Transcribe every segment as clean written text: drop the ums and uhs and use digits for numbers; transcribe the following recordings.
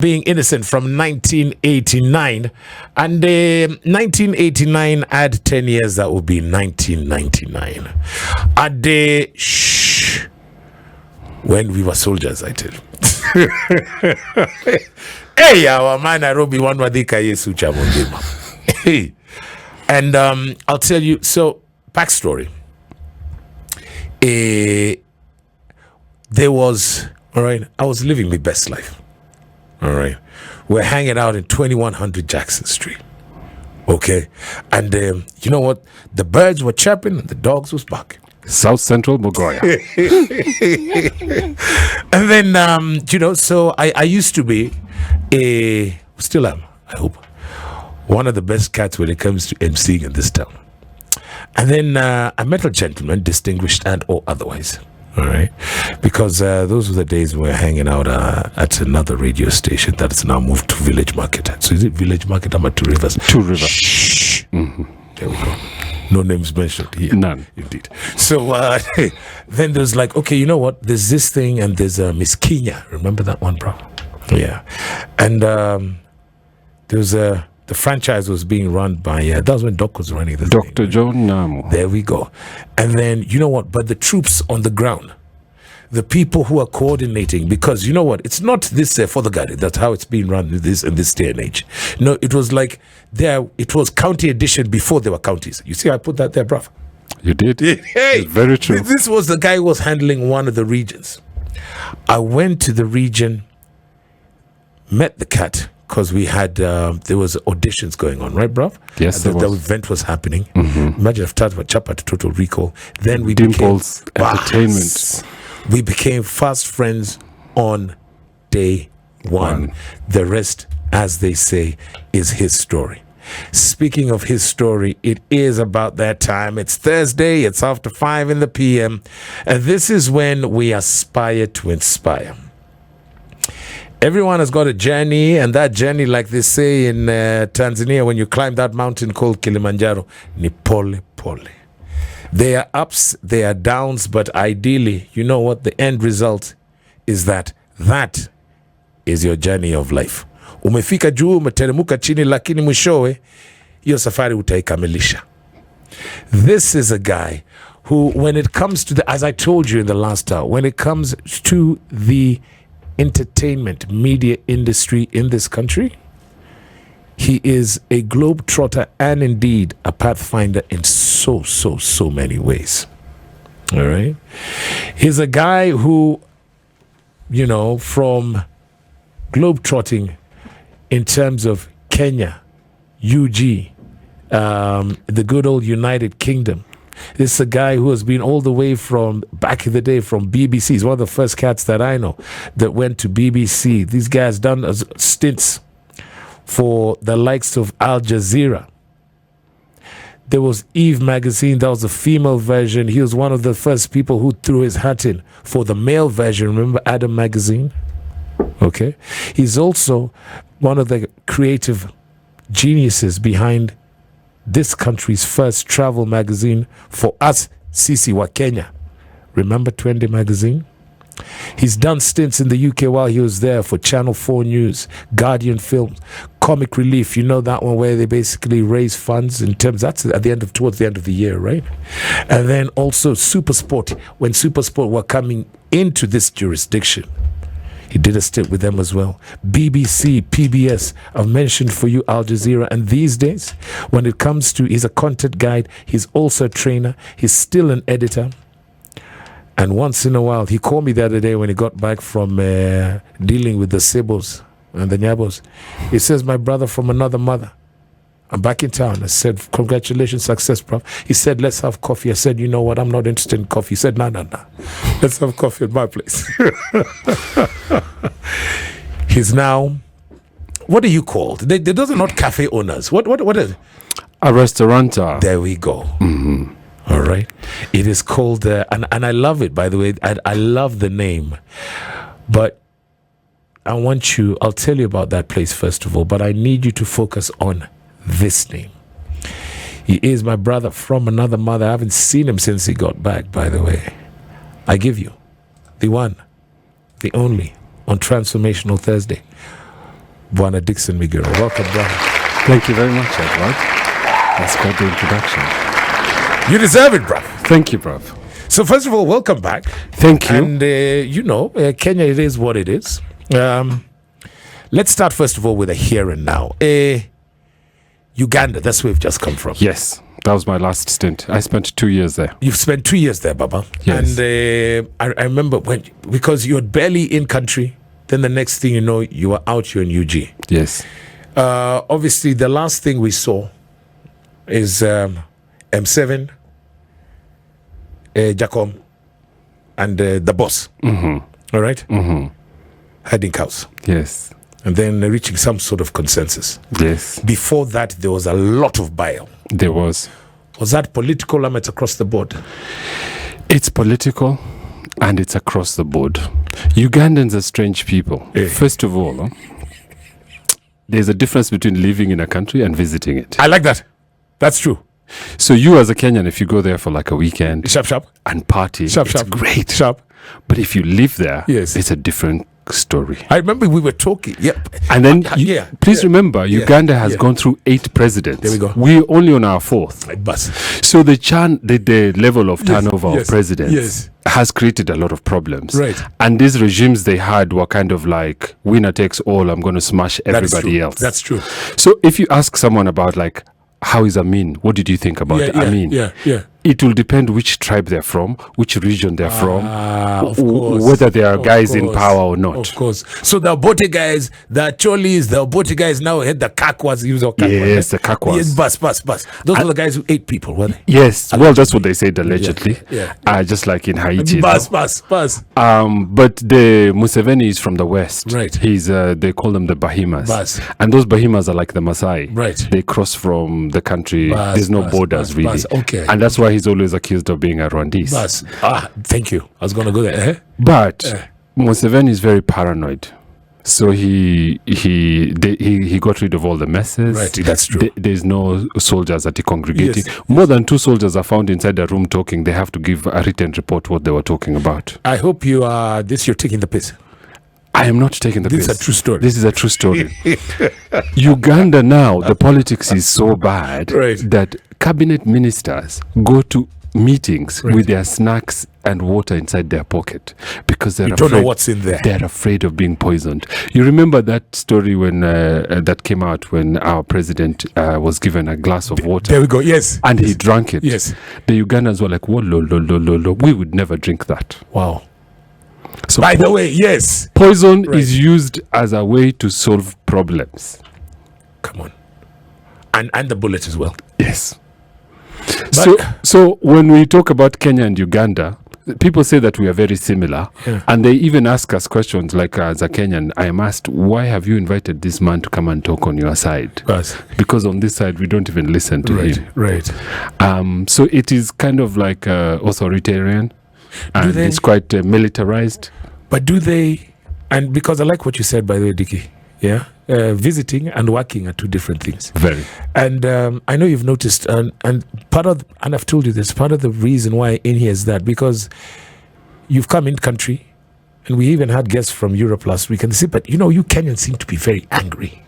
being innocent from 1989. And 1989, add 10 years, that would be 1999. At the when we were soldiers, I tell you. Hey, our man Nairobi one wadika Yesu Chamongema. Hey. And I'll tell you, so backstory. There was, all right, I was living my best life. All right. We're hanging out in 2100 Jackson Street. Okay. And you know what? The birds were chirping and the dogs was barking. South Central Bogoya. And then, you know, so I used to be still am, I hope, one of the best cats when it comes to emceeing in this town. And then I met a gentleman, distinguished and or otherwise. All right, because those were the days we were hanging out at another radio station that has now moved to Village Market. So is it Village Market? I'm at Two Rivers. Two Rivers. Shh. Mm-hmm. There we go. No names mentioned here. None. Indeed. So then there's like, okay, you know what? There's this thing and there's Miss Kenya. Remember that one, bro? Yeah. And there's the franchise was being run by, that was when Doc was running the Dr. thing. John Namu. There we go. And then, you know what? But the troops on the ground, the people who are coordinating, because you know what? It's not this for the guy. That's how it's being run in this day and age. No, it was like it was county edition before there were counties. You see, I put that there, bruv. You did? Hey, it's very true. This was the guy who was handling one of the regions. I went to the region, met the cat, because we had, there was auditions going on, right, bro? Yes, the event was happening. Mm-hmm. Imagine if Tata Chapa to Total Recall. Then we Dimples became Entertainment. We became fast friends on day one. The rest, as they say, is his story. Speaking of his story, it is about that time. It's Thursday. It's after 5 in the p.m. And this is when we aspire to inspire. Everyone has got a journey, and that journey, like they say in Tanzania, when you climb that mountain called Kilimanjaro, ni pole pole. There are ups, there are downs, but ideally, you know what? The end result is that is your journey of life. Umefika juu, umeteremuka chini, lakini mwishowe, hiyo safari utaikamilisha. This is a guy who, when it comes to as I told you in the last hour, when it comes to the entertainment media industry in this country, he is a globetrotter and indeed a pathfinder in so many ways. All right. He's a guy who, you know, from globetrotting in terms of Kenya, UG, the good old United Kingdom. This is a guy who has been all the way from back in the day from BBC. He's one of the first cats that I know that went to BBC. These guys done stints for the likes of Al Jazeera. There was Eve magazine. That was the female version. He was one of the first people who threw his hat in for the male version. Remember Adam magazine? Okay. He's also one of the creative geniuses behind this country's first travel magazine for us, Sisi wa Kenya. Remember Twende magazine? He's done stints in the UK while he was there for Channel 4 News, Guardian Films, Comic Relief. You know that one where they basically raise funds in terms, that's at the end of, towards the end of the year, right? And then also Supersport, when Supersport were coming into this jurisdiction. He did a stint with them as well. BBC, PBS, I've mentioned for you Al Jazeera. And these days, when it comes to, he's a content guide, he's also a trainer, he's still an editor. And once in a while, he called me the other day when he got back from dealing with the Sebos and the Nyabos. He says, my brother from another mother, I'm back in town. I said, congratulations, success, bro. He said, let's have coffee. I said, you know what? I'm not interested in coffee. He said, no. Let's have coffee at my place. He's now, what are you called? They those are not cafe owners. What is it? A restaurateur. There we go. Mm-hmm. All right. It is called, and I love it, by the way. I love the name. But I'll tell you about that place first of all, but I need you to focus on this name. He is my brother from another mother. I haven't seen him since he got back, by the way. I give you the one, the only, on Transformational Thursday. Bwana Dixon Migiro. Welcome, Bwana. Thank you very much, Edward. That's quite the introduction. You deserve it, bruv. Thank you, bruv. So first of all, welcome back. Thank you. And, Kenya, it is what it is. Let's start, first of all, with a here and now. Uganda, that's where we've just come from. Yes, that was my last stint. I spent 2 years there. You've spent 2 years there, Baba. Yes. And I remember because you're barely in country, then the next thing you know, you are out here in UG. Yes. Obviously, the last thing we saw is M7, Jacom, and the boss. Mm-hmm. All right? Mm-hmm. Herding cows. Yes. And then reaching some sort of consensus. Yes. Before that, there was a lot of bile. There was. Was that political? It's across the board. It's political and it's across the board. Ugandans are strange people. First of all, there's a difference between living in a country and visiting it. I like that. That's true. So you as a Kenyan, if you go there for like a weekend Sharp. and party, it's great. Sharp. But if you live there, yes, it's a different story. I remember we were talking. Yep. And then, please remember, Uganda has gone through 8 presidents. There we go. We're only on our 4th. So the level of turnover of presidents has created a lot of problems. Right. And these regimes they had were kind of like, winner takes all, I'm going to smash everybody else. That's true. So if you ask someone about like, how is Amin? What did you think about Amin? It will depend which tribe they're from, which region they're from, whether they are guys in power or not. Of course. So the Obote guys, the Cholis, the Obote guys now had the Kakwas. Yes, the Kakwas. Yes, bus. Those were the guys who ate people, weren't they? Yes. Well, that's what they said allegedly. Just like in Haiti. Bus. But the Museveni is from the west. Right. They call them the Bahimas. Bus. And those Bahimas are like the Maasai. Right. They cross from the country. There's no borders really. Okay. And that's why he's always accused of being a Rwandese. Thank you. I was going to go there. But Museveni is very paranoid. So he got rid of all the messes. Right, that's true. There's no soldiers that he congregating. Yes. More than 2 soldiers are found inside a room talking. They have to give a written report what they were talking about. I hope you're taking the piss. I am not taking the piss. This is a true story. This is a true story. Uganda now, the politics is so bad that cabinet ministers go to meetings with their snacks and water inside their pocket because they're afraid. Don't know what's in there. They're afraid of being poisoned. You remember that story when that came out when our president was given a glass of water. There we go. Yes. And he drank it. Yes. The Ugandans were like, whoa, lo. We would never drink that. Wow. So by the way, yes, poison is used as a way to solve problems. Come on. And the bullet as well. Yes. So when we talk about Kenya and Uganda, people say that we are very similar, and they even ask us questions like, as a Kenyan, I am asked, why have you invited this man to come and talk on your side? Because on this side, we don't even listen to him. Right. So it is kind of like authoritarian, and it's quite militarized. But do they, and because I like what you said, by the way, Dickie, visiting and working are 2 different things. Very. And I know you've noticed, and I've told you this, part of the reason why in here is that because you've come in country, and we even had guests from Europe last week, and they said, but you Kenyans seem to be very angry.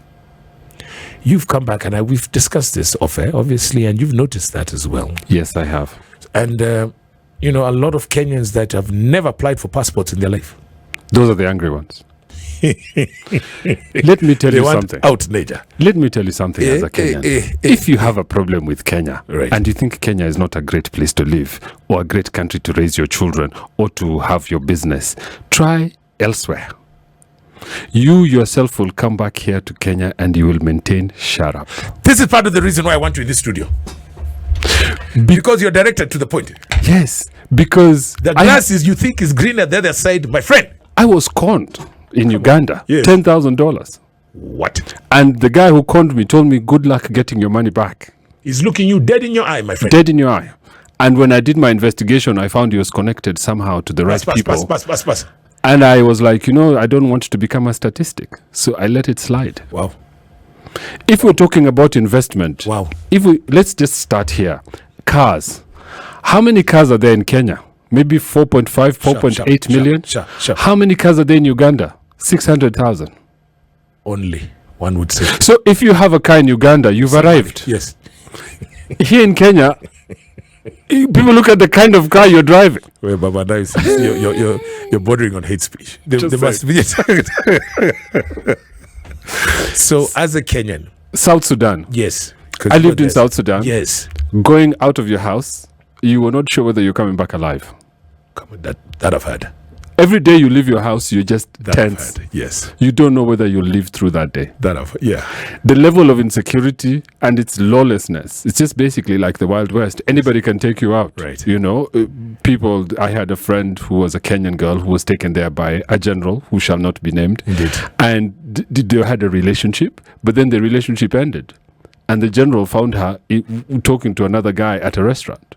You've come back, and we've discussed this off-air, obviously, and you've noticed that as well. Yes, I have. And, a lot of Kenyans that have never applied for passports in their life. Those are the angry ones. Let me tell you something. Let me tell you something as a Kenyan. If you have a problem with Kenya and you think Kenya is not a great place to live or a great country to raise your children or to have your business, try elsewhere. You yourself will come back here to Kenya and you will maintain shut up. This is part of the reason why I want you in this studio. Because you're directed to the point. Yes, because the grass you think is greener the other side, my friend. I was conned in Uganda, $10,000. What? And the guy who conned me told me, good luck getting your money back. He's looking you dead in your eye, my friend. Dead in your eye. And when I did my investigation, I found he was connected somehow to the right people. And I was like, I don't want to become a statistic. So I let it slide. Wow. If we're talking about investment, let's just start here. Cars. How many cars are there in Kenya? Maybe 4.8 million. Sure. How many cars are there in Uganda? 600,000. Only. one would say. So if you have a car in Uganda, you've arrived. Yes. Here in Kenya, people look at the kind of car you're driving. Well, Baba, now you're bordering on hate speech. There must be. So, as a Kenyan, South Sudan. yes, I lived in South Sudan. Yes, Going out of your house, you were not sure whether you're coming back alive. come on, that I've had. Every day you leave your house, you're just That tense. I've had. Yes, You don't know whether you'll live through that day. yeah. The level of insecurity and its lawlessness, it's just basically like the Wild West. Anybody can take you out. Right. You know, people, I had a friend who was a Kenyan girl who was taken there by a general who shall not be named. Indeed. And they had a relationship, but then the relationship ended. And the general found her talking to another guy at a restaurant.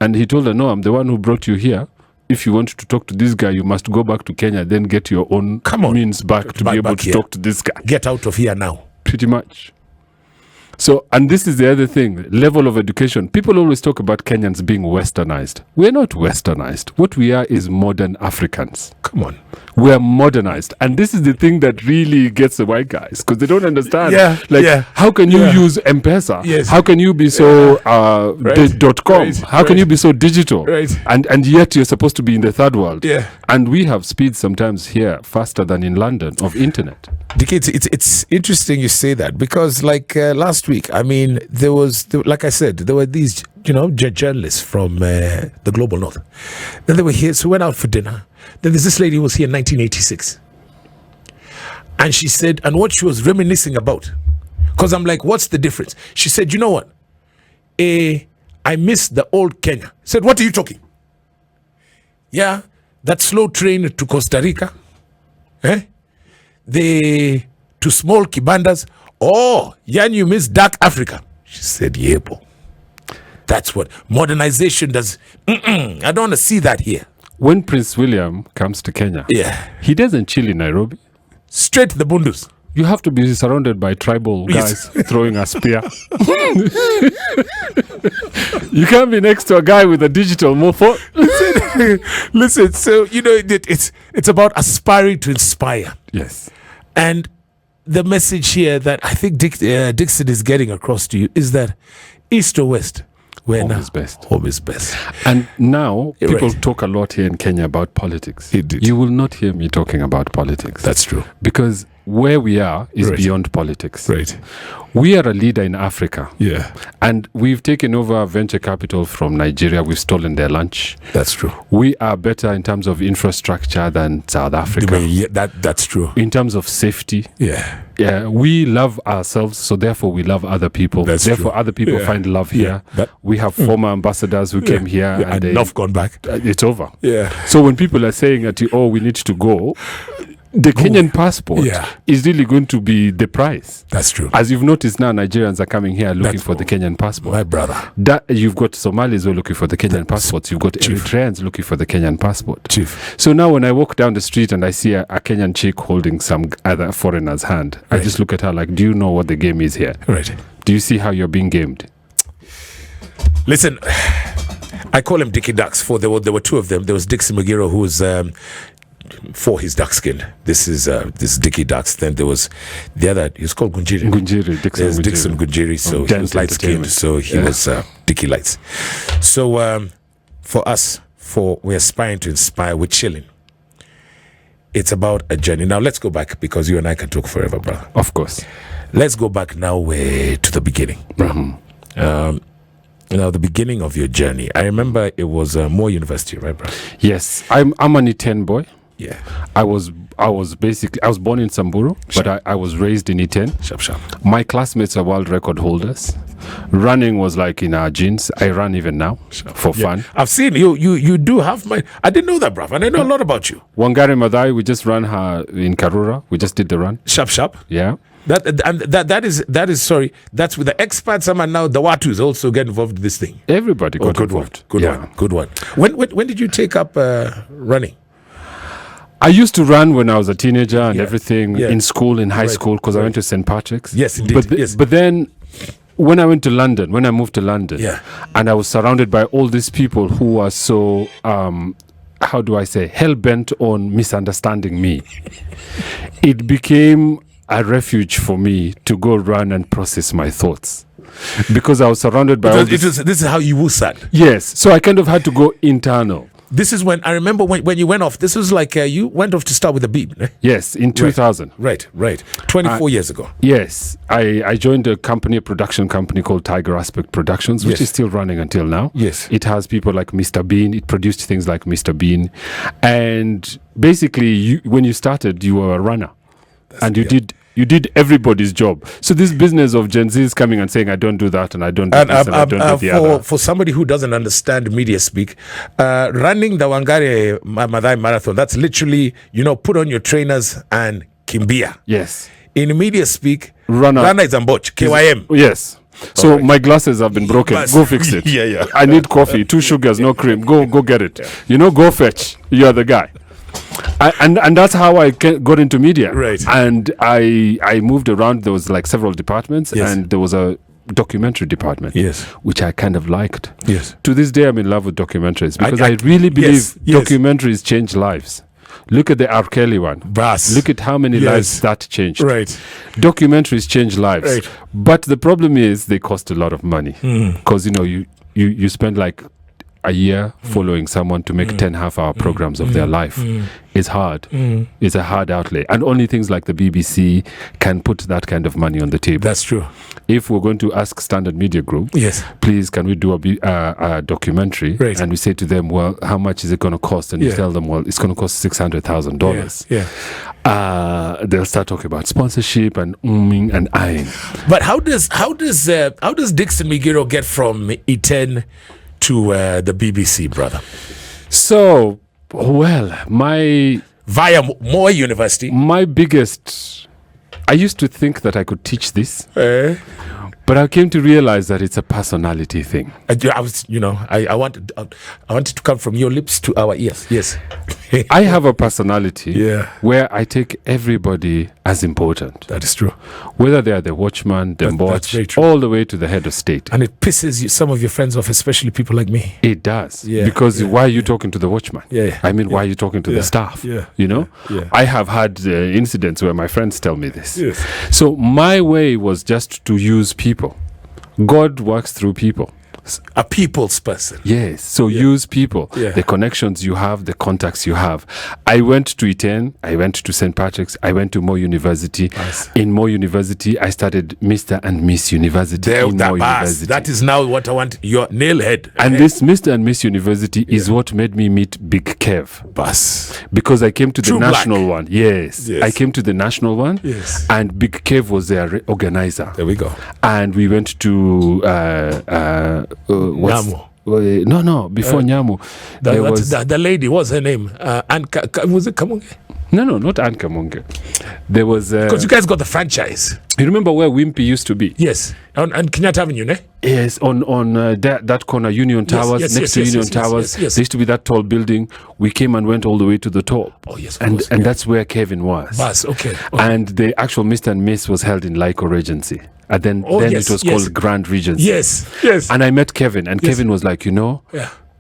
And he told her, no, I'm the one who brought you here. If you want to talk to this guy, you must go back to Kenya, then get your own means back to be able to talk to this guy. Get out of here now. Pretty much. So, and this is the other thing, level of education. People always talk about Kenyans being westernized. We're not westernized. What we are is modern Africans. Come on. We're modernized. And this is the thing that really gets the white guys, because they don't understand. How can you use M-Pesa? Yes. How can you be so .com? Right. How can you be so digital? Right. And yet you're supposed to be in the third world. Yeah. And we have speeds sometimes here faster than in London of internet. Dickie, it's interesting you say that, because like last week, I mean, like I said, there were these, journalists from the Global North. Then they were here, so we went out for dinner. Then there's this lady who was here in 1986. And she said, and what she was reminiscing about, because I'm like, what's the difference? She said, you know what? I miss the old Kenya. I said, what are you talking? Yeah, that slow train to Costa Rica. To small kibandas. Oh, Yan, you miss dark Africa. She said, yeah, bo. That's what modernization does. I don't want to see that here. When Prince William comes to Kenya, he doesn't chill in Nairobi. Straight to the Bundus. You have to be surrounded by tribal guys throwing a spear. You can't be next to a guy with a digital mofo. Listen, so, it's about aspiring to inspire. Yes. And the message here that I think Dixon is getting across to you is that East or West, home is best. Home is best. And now people talk a lot here in Kenya about politics. You will not hear me talking about politics. That's true. Because where we are is beyond politics. Right. We are a leader in Africa. Yeah. And we've taken over venture capital from Nigeria. We've stolen their lunch. That's true. We are better in terms of infrastructure than South Africa. Yeah, that's true. In terms of safety. Yeah. Yeah. We love ourselves, so therefore we love other people. Therefore other people find love here. We have former ambassadors who came here. And they've gone back. It's over. Yeah. So when people are saying that, we need to go, the Kenyan passport is really going to be the price. That's true. As you've noticed now, Nigerians are coming here looking for the Kenyan passport. My brother. You've got Somalis who are looking for the Kenyan passports. You've got Eritreans looking for the Kenyan passport. Chief. So now when I walk down the street and I see a Kenyan chick holding some other foreigner's hand, I just look at her like, do you know what the game is here? Right. Do you see how you're being gamed? Listen, I call him Dickie Ducks. There were two of them. There was Dixie Magiro, who was... for his dark skin. This is Dickie Ducks. Then there was the other, he was called Gunjiri. Dixon Gunjiri. So he was light skinned. So he was Dickie Lights. So for us, we're aspiring to inspire, we're chilling. It's about a journey. Now let's go back, because you and I can talk forever, brother. Of course. Let's go back now to the beginning, bro. The beginning of your journey. I remember it was Moore University, right, bro? Yes. I'm an Iten boy. Yeah. I was born in Samburu, but I was raised in Iten. Sharp. My classmates are world record holders. Running was like in our genes. I run even now for fun. I've seen you do have I didn't know that, bruv, and I know a lot about you. Wangari Maathai, we just ran her in Karura. We just did the run. Sharp. Yeah. That is sorry. That's with the expats. And now the Watus also get involved in this thing. Everybody got involved. Good one. When did you take up running? I used to run when I was a teenager and everything in school, in high school, because I went to St. Patrick's. Yes, indeed. But then when I moved to London, and I was surrounded by all these people who are so, hell-bent on misunderstanding me, it became a refuge for me to go run and process my thoughts. Because I was surrounded by all this. This is how you wusad. Yes. So I kind of had to go internal. This is when I remember when you went off. This was like you went off to start with a beat. Eh? Yes, in 2000. Right. 24 years ago. Yes, I joined a production company called Tiger Aspect Productions, which is still running until now. Yes. It has people like Mr. Bean. It produced things like Mr. Bean. And basically, when you started, you were a runner. You did everybody's job. So this business of Gen Z is coming and saying, I don't do that and I don't do this and I don't do the other. For somebody who doesn't understand media speak, running the Wangare Madai Marathon, that's literally, put on your trainers and kimbia. Yes. In media speak, runner is amboch, KYM. Yes. So my glasses have been broken. Go fix it. Yeah. I need coffee, 2 sugars, no cream. Go get it. Go fetch. You're the guy. And that's how I got into media. Right. And I moved around. There was like several departments, and there was a documentary department, which I kind of liked. Yes. To this day, I'm in love with documentaries because I really believe documentaries change lives. Look at the R. Kelly one. Look at how many lives that changed. Right. Documentaries change lives. Right. But the problem is they cost a lot of money because, you spend like a year following someone to make 10 half-hour programs of their life. It's hard. It's a hard outlay. And only things like the BBC can put that kind of money on the table. That's true. If we're going to ask Standard Media Group, please, can we do a documentary? Right. And we say to them, well, how much is it going to cost? And you tell them, well, it's going to cost $600,000. They'll start talking about sponsorship and and eyeing. But how does Dixon Migiro get from Iten to the BBC, brother? So, via Moy University. My biggest, I used to think that I could teach this, but I came to realize that it's a personality thing. I wanted to come from your lips to our ears. Yes. I have a personality where I take everybody as important. That is true. Whether they are the watchman, the watch, all the way to the head of state. And it pisses some of your friends off, especially people like me. It does. Because why are you talking to the watchman? Why are you talking to the staff? I have had incidents where my friends tell me this. Yes. So my way was just to use people. God works through people. A people's person. Yes. So use people. The connections you have, the contacts you have. I went to Iten. I went to St. Patrick's. I went to Moy University. Nice. In Moy University, I started Mr. and Miss University. University. That is now what I want. Your nailhead. And this Mr. and Miss University is what made me meet Big Kev. Because I came to the national one. Yes. I came to the national one. Yes. And Big Kev was their organizer. There we go. And we went to Nyamu. Before Nyamu. The lady, what's her name? Was it Kamunge? No, not Anne Kamunge. There was... Because you guys got the franchise. You remember where Wimpy used to be? Yes. On Kenyatta Avenue, ne? Yes, on that corner, Union Towers, next to Union Towers. There used to be that tall building. We came and went all the way to the top. Oh, yes, and that's where Kevin was. Okay. And the actual Mr. and Miss was held in Lyco Regency. And then it was called Grand Regency. Yes. And I met Kevin, and Kevin was like,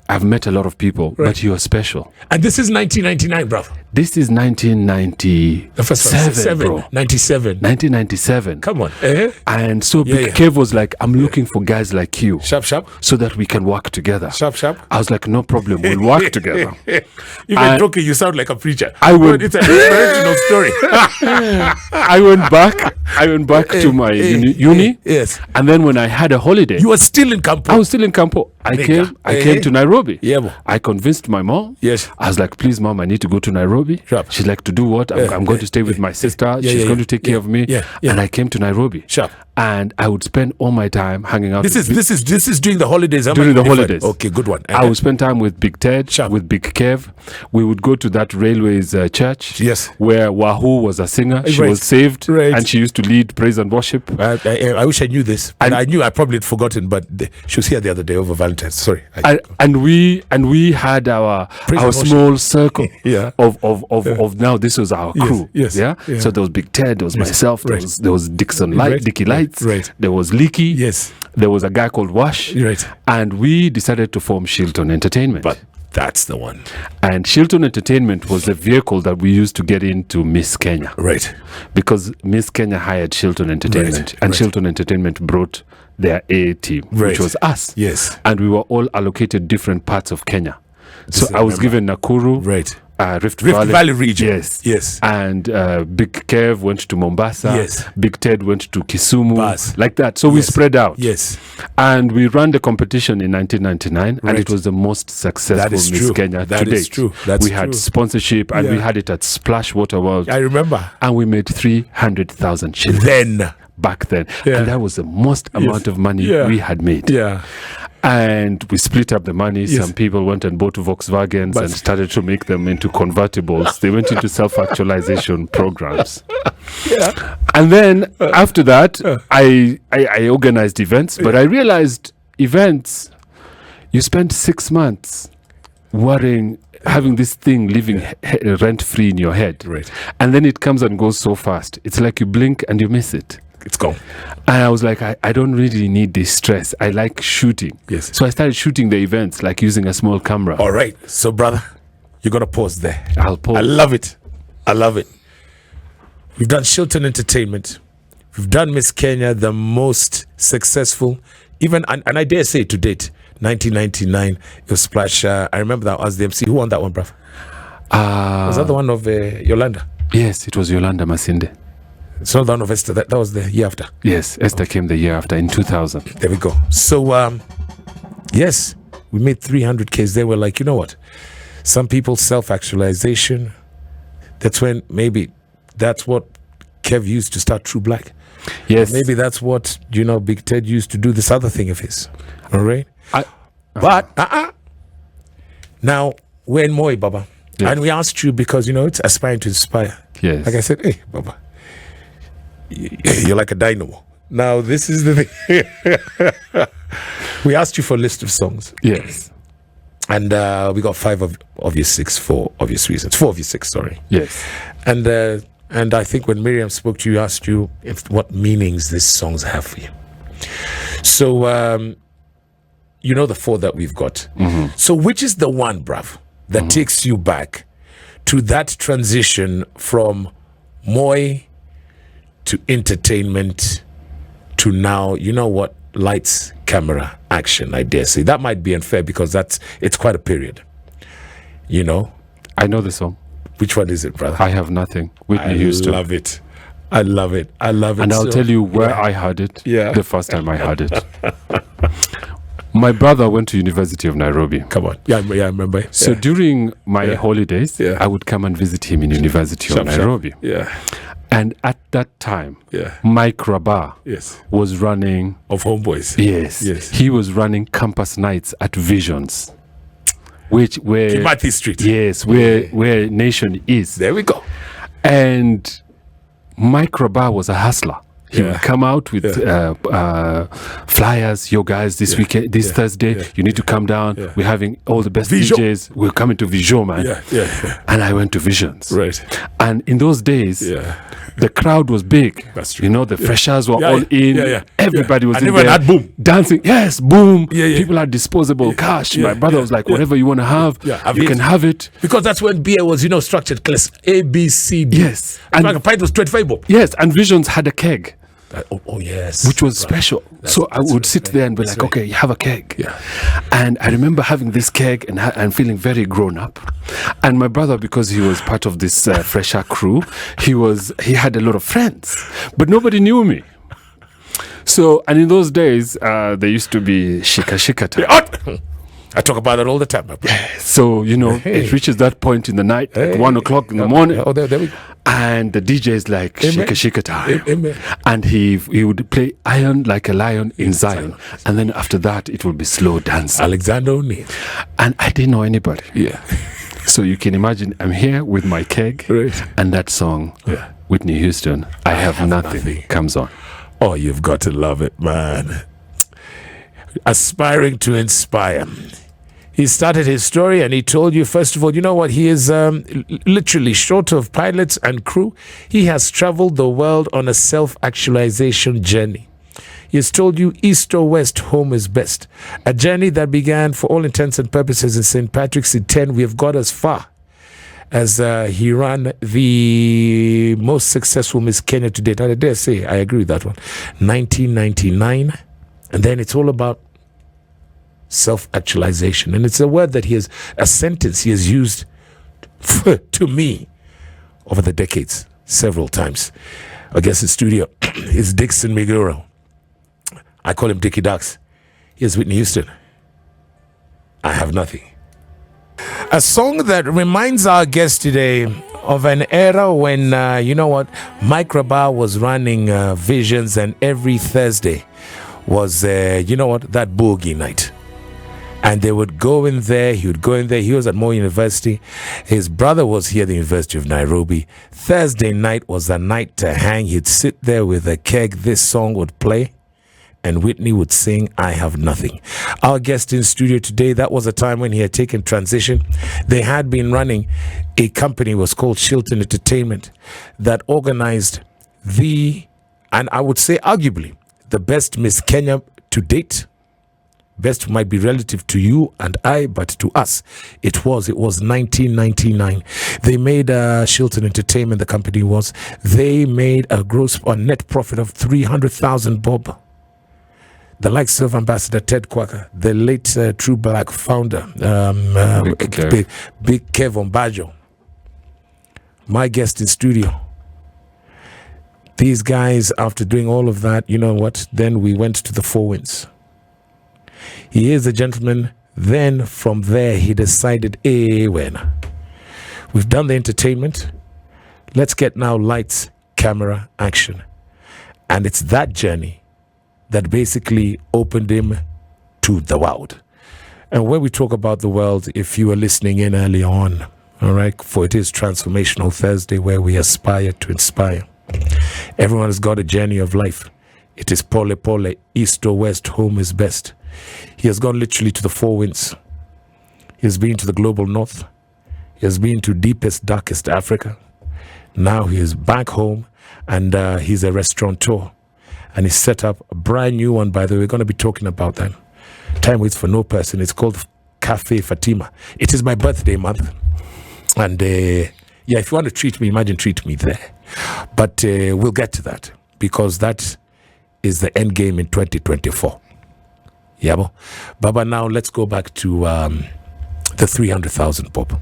I've met a lot of people, but you're special. And this is 1999, bro. This is 1997, bro. 97. 1997. Come on. And so Big Kev was like, I'm looking for guys like you. Sharp. So that we can work together. Sharp. I was like, no problem. We'll work together. Even talking, you sound like a preacher. It's an inspirational story. I went back to my uni. Yes. And then when I had a holiday. You were still in Campo. I was still in Campo. I came to Nairobi. Yeah. I convinced my mom. Yes. I was like, please, mom, I need to go to Nairobi. Sharp. She's like, to do what? I'm going to stay with my sister. She's going to take care of me. And I came to Nairobi. Sharp. And I would spend all my time hanging out. This is during the holidays. During the holidays. Okay, good one. I would spend time with Big Ted, with Big Kev. We would go to that Railways church. Yes. Where Wahoo was a singer. She was saved. Right. And she used to lead praise and worship. I wish I knew this. And I knew I probably had forgotten, but she was here the other day over Valentine's. Sorry. And we had our small circle of now this was our crew. Yes. So there was Big Ted, there was myself, there was Dixon Dickie Light. Lights. Right. There was Leaky. Yes. There was a guy called Wash. Right. And we decided to form Shilton Entertainment. But that's the one. And Shilton Entertainment was the vehicle that we used to get into Miss Kenya. Right. Because Miss Kenya hired Shilton Entertainment. Right. And Right. Shilton Entertainment brought their A team, Right. which was us. Yes. And we were all allocated different parts of Kenya. So Just I was remember. given Nakuru. Right. Rift Valley region. Yes. Yes. And Big Kev went to Mombasa. Yes. Big Ted went to Kisumu. Bas. Like that. So we Yes. spread out. Yes. And we ran the competition in 1999. Right. And it was the most successful That is Miss true. Kenya That to date. is true. That's we had true. sponsorship and we Yeah. had it at Splash Water World. I remember. And we made 300,000 shillings Then. back then. Yeah. And that was the most amount of money Yeah. we had made. Yeah. And we split up the money. Yes. Some people went and bought Volkswagens But- and started to make them into convertibles. They went into self-actualization programs. Yeah. And then after that, I organized events, but I realized events, you spend 6 months worrying, having this thing living rent-free in your head. Right. And then it comes and goes so fast. It's like you blink and you miss it. It's gone. And I was like, I don't really need this stress. I like shooting. Yes. So I started shooting the events, like using a small camera. All right. So, brother, you're going to pause there. I'll pause. I love it. I love it. We've done Shilton Entertainment. We've done Miss Kenya, the most successful, even, and I dare say to date, 1999, it was Splash. I remember that as the MC. Who won that one, bruv? Was that the one of Yolanda? Yes, it was Yolanda Masinde. It's not the one of Esther. That was the year after. Yes, Esther came the year after in 2000. There we go. So, yes, we made 300Ks. They were like, you know what? Some people self-actualization. That's when maybe that's what Kev used to start True Black. Yes. Maybe that's what, Big Ted used to do this other thing of his. All right? But, now, we're in Moi, Baba. Yes. And we asked you because, it's aspiring to inspire. Yes. Like I said, hey, Baba, you're like a dynamo. Now, this is the thing. We asked you for a list of songs. Yes. And we got 5 of your 6 for obvious reasons. 4 of your 6, sorry. Yes. And I think when Miriam spoke to you, asked you what meanings these songs have for you. So, the 4 that we've got. Mm-hmm. So which is the one, bruv, that takes you back to that transition from Moi to entertainment to now, lights, camera, action, I dare say. That might be unfair because it's quite a period. I know the song. Which one is it, brother? I Have Nothing. Whitney I Houston. love it. I love it. I love it. And I'll So, tell you where yeah. I heard it. Yeah. The first time I heard it. My brother went to University of Nairobi. Come on. Yeah, I remember. So during my holidays, Yeah. I would come and visit him in University of Nairobi. Yeah. And at that time, Yeah. Mike Rabar Yes. was running. Of Homeboys. Yes. Yes. He was running campus nights at Visions, where Kimathi Street. yes, where Nation is. There we go. And Mike Rabar was a hustler. He Yeah. would come out with flyers. Yo, guys, this weekend, this Thursday, you need to come down. Yeah. We're having all the best Vision. DJs. We're coming to Vision, man. Yeah. And I went to Visions. Right. And in those days, Yeah. the crowd was big. That's true. The freshers were Yeah, all in. yeah. Everybody was And in everyone there. had boom. Dancing. Yes, boom. Yeah. People had disposable cash. Yeah, My brother was like, whatever you want to have, have you it. can have it. Because that's when beer was, structured class A, B, C, D. Yes. And And a pint was 25 bob. yes, and Visions had a keg, Oh, yes. which was special. So I would sit there and be like, okay, you have a keg. Yeah. And I remember having this keg and feeling very grown up. And my brother, because he was part of this fresher crew, he had a lot of friends, but nobody knew me. So, and in those days, there used to be shika time. I talk about it all the time, my brother. So, it reaches that point in the night, at 1 o'clock in the morning. Oh, there we go. And the DJ is like, Amen. shika time. Amen. And he would play Iron Like a Lion in Zion. And then after that, it will be slow dancing. Alexander O'Neill. And I didn't know anybody. Yeah. So you can imagine, I'm here with my keg. Right. And that song, Yeah. Whitney Houston, I Have Nothing, comes on. Oh, you've got to love it, man. Aspiring to inspire. He started his story and he told you, first of all, you know what? He is literally short of pilots and crew. He has traveled the world on a self-actualization journey. He has told you east or west, home is best. A journey that began for all intents and purposes in St. Patrick's in 10. We have got as far as he ran the most successful Miss Kenya to date. I dare say, I agree with that one. 1999. And then it's all about self-actualization. And it's a word that a sentence he has used to me over the decades, several times. I guess in studio is Dixon Miguro. I call him Dickie Ducks. Here's Whitney Houston. I have nothing. A song that reminds our guest today of an era when, Microbar was running Visions, and every Thursday was, that boogie night. And they would go in there, he would go in there. He was at Moi University. His brother was here at the University of Nairobi. Thursday night was a night to hang. He'd sit there with a keg. This song would play, and Whitney would sing, I Have Nothing. Our guest in studio today, that was a time when he had taken transition. They had been running a company, was called Shilton Entertainment, that organized and I would say arguably, the best Miss Kenya to date. Best might be relative to you and I, but to us, it was 1999. They made Shilton Entertainment, the company was. They made a net profit of 300,000 bob. The likes of Ambassador Ted Quacker, the late True Black founder, Big Kev Ombajo, my guest in studio. These guys, after doing all of that, you know what? Then we went to the Four Winds. He is a gentleman. Then from there, he decided, we've done the entertainment. Let's get now lights, camera, action. And it's that journey that basically opened him to the world. And when we talk about the world, if you were listening in early on, all right, for it is Transformational Thursday, where we aspire to inspire. Everyone has got a journey of life. It is pole pole, east or west, home is best. He has gone literally to the Four Winds. He has been to the global north. He has been to deepest, darkest Africa. Now he is back home, and he's a restaurateur. And he's set up a brand new one, by the way. We're going to be talking about that. Time waits for no person. It's called Cafe Fatima. It is my birthday month. And if you want to treat me, imagine treat me there. But we'll get to that, because that is the end game in 2024. Yeah, Baba, now let's go back to the 300,000 bob.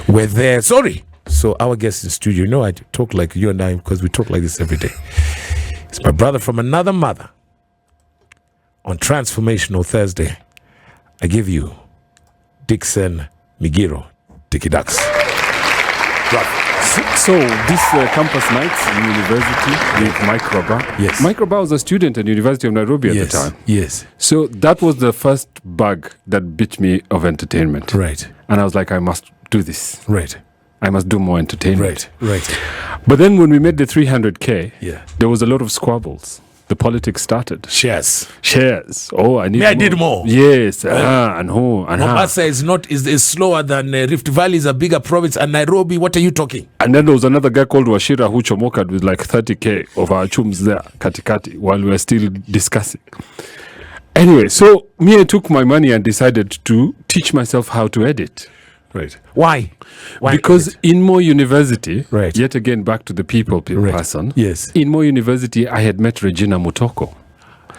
We're there. Sorry. So our guest in studio, I talk like you and I, because we talk like this every day. It's my brother from another mother. On Transformational Thursday, I give you Dixon Migiro, Dickie Ducks. So this campus nights in university with Microbar. Yes. Microbar was a student at University of Nairobi at the time. Yes. So that was the first bug that bit me of entertainment. Right. And I was like, I must do this. Right. I must do more entertainment. Right. But then when we made the 300K, there was a lot of squabbles. The politics started. Shares. Oh, I need more. I did more. Yes. And who? And Mombasa is slower than Rift Valley is a bigger province, and Nairobi, what are you talking? And then there was another guy called Washira who chomoked with like 30K of our chums there, katikati, while we were still discussing. Anyway, so I took my money and decided to teach myself how to edit. Right. Why? Because in Moi University, right, yet again back to the people person. Yes. In Moi University, I had met Regina Mutoko.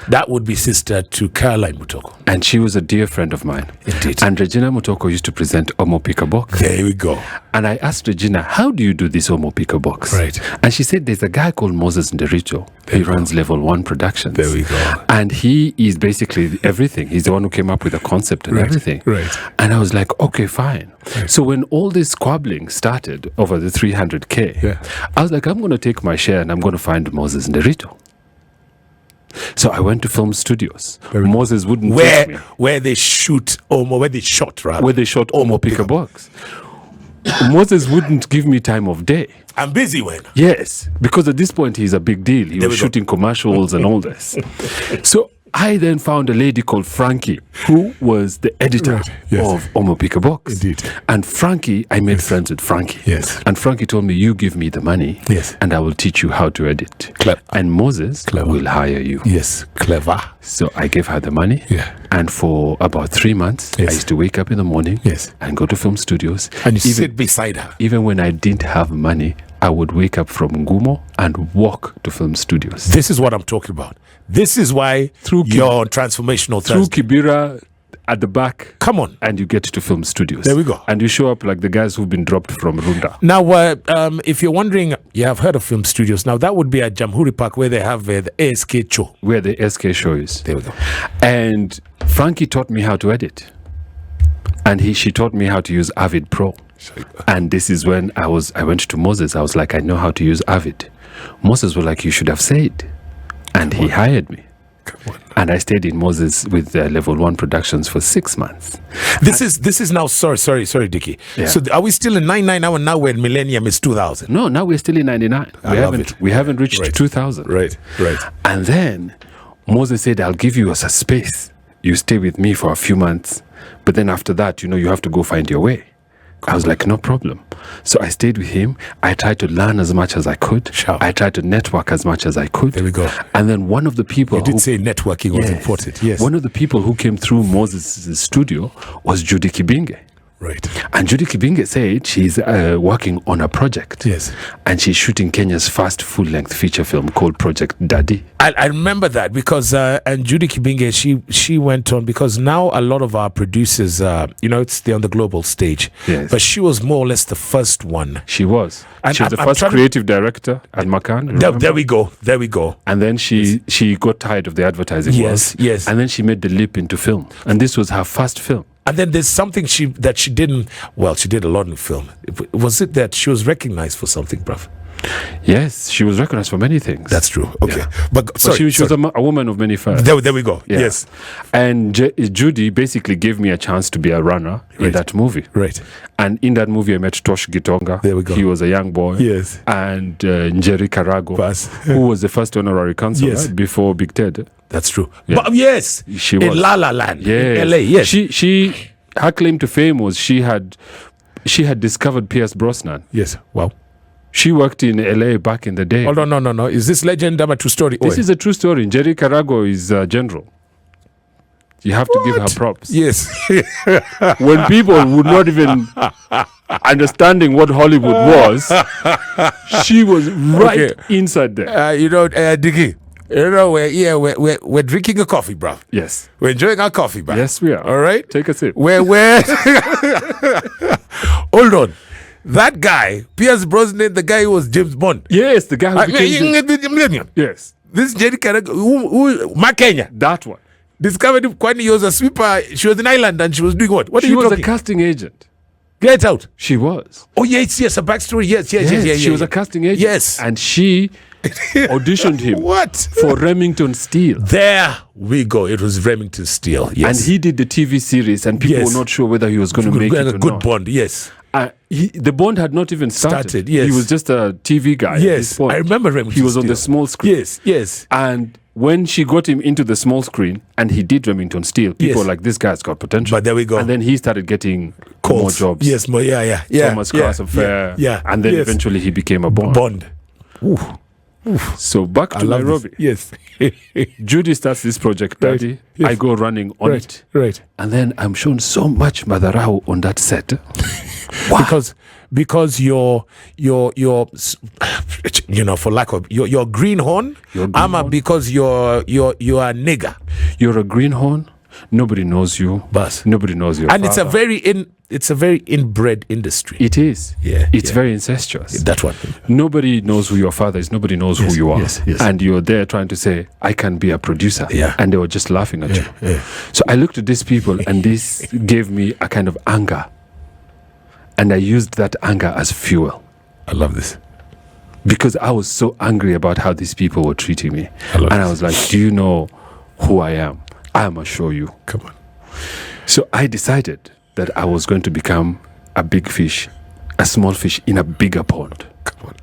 That would be sister to Caroline Mutoko. And she was a dear friend of mine. Indeed. And Regina Mutoko used to present Omo Pika Box. There we go. And I asked Regina, how do you do this Omo Pika Box? Right. And she said, there's a guy called Moses Ndericho. He runs Level 1 Productions. There we go. And he is basically everything. He's the one who came up with the concept and everything. Right. And I was like, okay, fine. Right. So when all this squabbling started over the 300K, I was like, I'm going to take my share and I'm going to find Moses Ndericho. So I went to film studios. Moses wouldn't take me. Where they shot Omo Pika Box. Moses wouldn't give me time of day. I'm busy when. Yes, because at this point he's a big deal. He was shooting commercials and all this. So I then found a lady called Frankie, who was the editor of Omopika Box. Indeed. And Frankie, I made friends with Frankie. Yes. And Frankie told me, you give me the money, and I will teach you how to edit. Clever. And Moses will hire you. Yes, clever. So I gave her the money. Yeah. And for about 3 months, I used to wake up in the morning and go to film studios. And you sit beside her. Even when I didn't have money, I would wake up from Ngumo and walk to film studios. This is what I'm talking about. This is why your transformational through Kibera at the back. Come on. And you get to film studios. There we go. And you show up like the guys who've been dropped from Runda. Now, if you're wondering, you have heard of film studios. Now, that would be at Jamhuri Park where they have the ASK show. Where the SK show is. There we go. And Frankie taught me how to edit. And she taught me how to use Avid Pro. And this is when I went to Moses. I was like, I know how to use Avid. Moses was like, you should have said. And he hired me. And I stayed in Moses with Level 1 Productions for 6 months. This is now, sorry, Dickie. Yeah. So are we still in 99 now, and now we're in Millennium is 2000? No, now we're still in 99. We haven't reached 2000. Right. And then Moses said, I'll give you a space. You stay with me for a few months. But then after that, you have to go find your way. I was like, no problem. So I stayed with him. I tried to learn as much as I could. Sure. I tried to network as much as I could. There we go. And then one of the people... You did say networking was important. Yes. One of the people who came through Moses' studio was Judy Kibinge. Right. And Judy Kibinge said she's working on a project. Yes. And she's shooting Kenya's first full-length feature film called Project Daddy. I remember that because, and Judy Kibinge, she went on, because now a lot of our producers, they're on the global stage. Yes. But she was more or less the first one. She was. And she was the first creative director at Macan. There we go. And then she got tired of the advertising world. Yes. And then she made the leap into film. And this was her first film. And then there's something she did a lot in film. Was it that she was recognized for something, bruv? Yes, she was recognized for many things. That's true. Okay. Yeah. But she was a woman of many firsts. There we go. Yeah. Yes. And Judy basically gave me a chance to be a runner in that movie. Right. And in that movie, I met Tosh Gitonga. There we go. He was a young boy. Yes. And Njeri Karago, who was the first honorary consul before Big Ted. That's true. Yeah. But yes, she was in La La Land, yes. in LA. Yes. Her claim to fame was she had discovered Pierce Brosnan. Yes. Wow. She worked in LA back in the day. Hold on, no. Is this legend or a true story? This is a true story. Njeri Karago is a general. You have to give her props. Yes. When people would not even understanding what Hollywood was, she was right inside there. Dickie, we're drinking a coffee, bro. Yes. We're enjoying our coffee, bro. Yes, we are. All right? Take a sip. We're Hold on. That guy, Pierce Brosnan, the guy who was James Bond. Yes, the guy who became Millennium. Yes. This Jerry Karago, who Kenya. That one. Discovered him when he was a sweeper. She was in Ireland and she was doing what? She was a casting agent. Get out. She was. Oh, yes, a backstory. Yes. She was a casting agent. Yes. And she auditioned him for Remington Steele. There we go. It was Remington Steele. Yes. And he did the TV series and people were not sure whether he was going to make it or not. A good Bond, yes. The Bond had not even started. Yes. He was just a TV guy. Yes, at this point. I remember Remington He was Steele. on the small screen. Yes. And when she got him into the small screen and he did Remington Steele, people were like, this guy's got potential. But there we go. And then he started getting more jobs. Yes, more, yeah. Thomas Cross Affair. Yeah. And then eventually he became a Bond. Oof. So back to Nairobi. Yes. Judy starts this project, Daddy. Yes. I go running on it. Right. And then I'm shown so much Madarao on that set. Because you're for lack of you're greenhorn. Because you're a nigger. You're a greenhorn. Nobody knows you. But nobody knows you. And it's a very inbred industry. It is. Yeah. It's very incestuous. That one. Nobody knows who your father is. Nobody knows who you are. Yes. And you're there trying to say, I can be a producer. Yeah. And they were just laughing at you. Yeah. So I looked at these people and this gave me a kind of anger. And I used that anger as fuel. I love this. Because I was so angry about how these people were treating me. I was like, do you know who I am? I must show you. Come on. So I decided that I was going to become a big fish, a small fish in a bigger pond. Come on.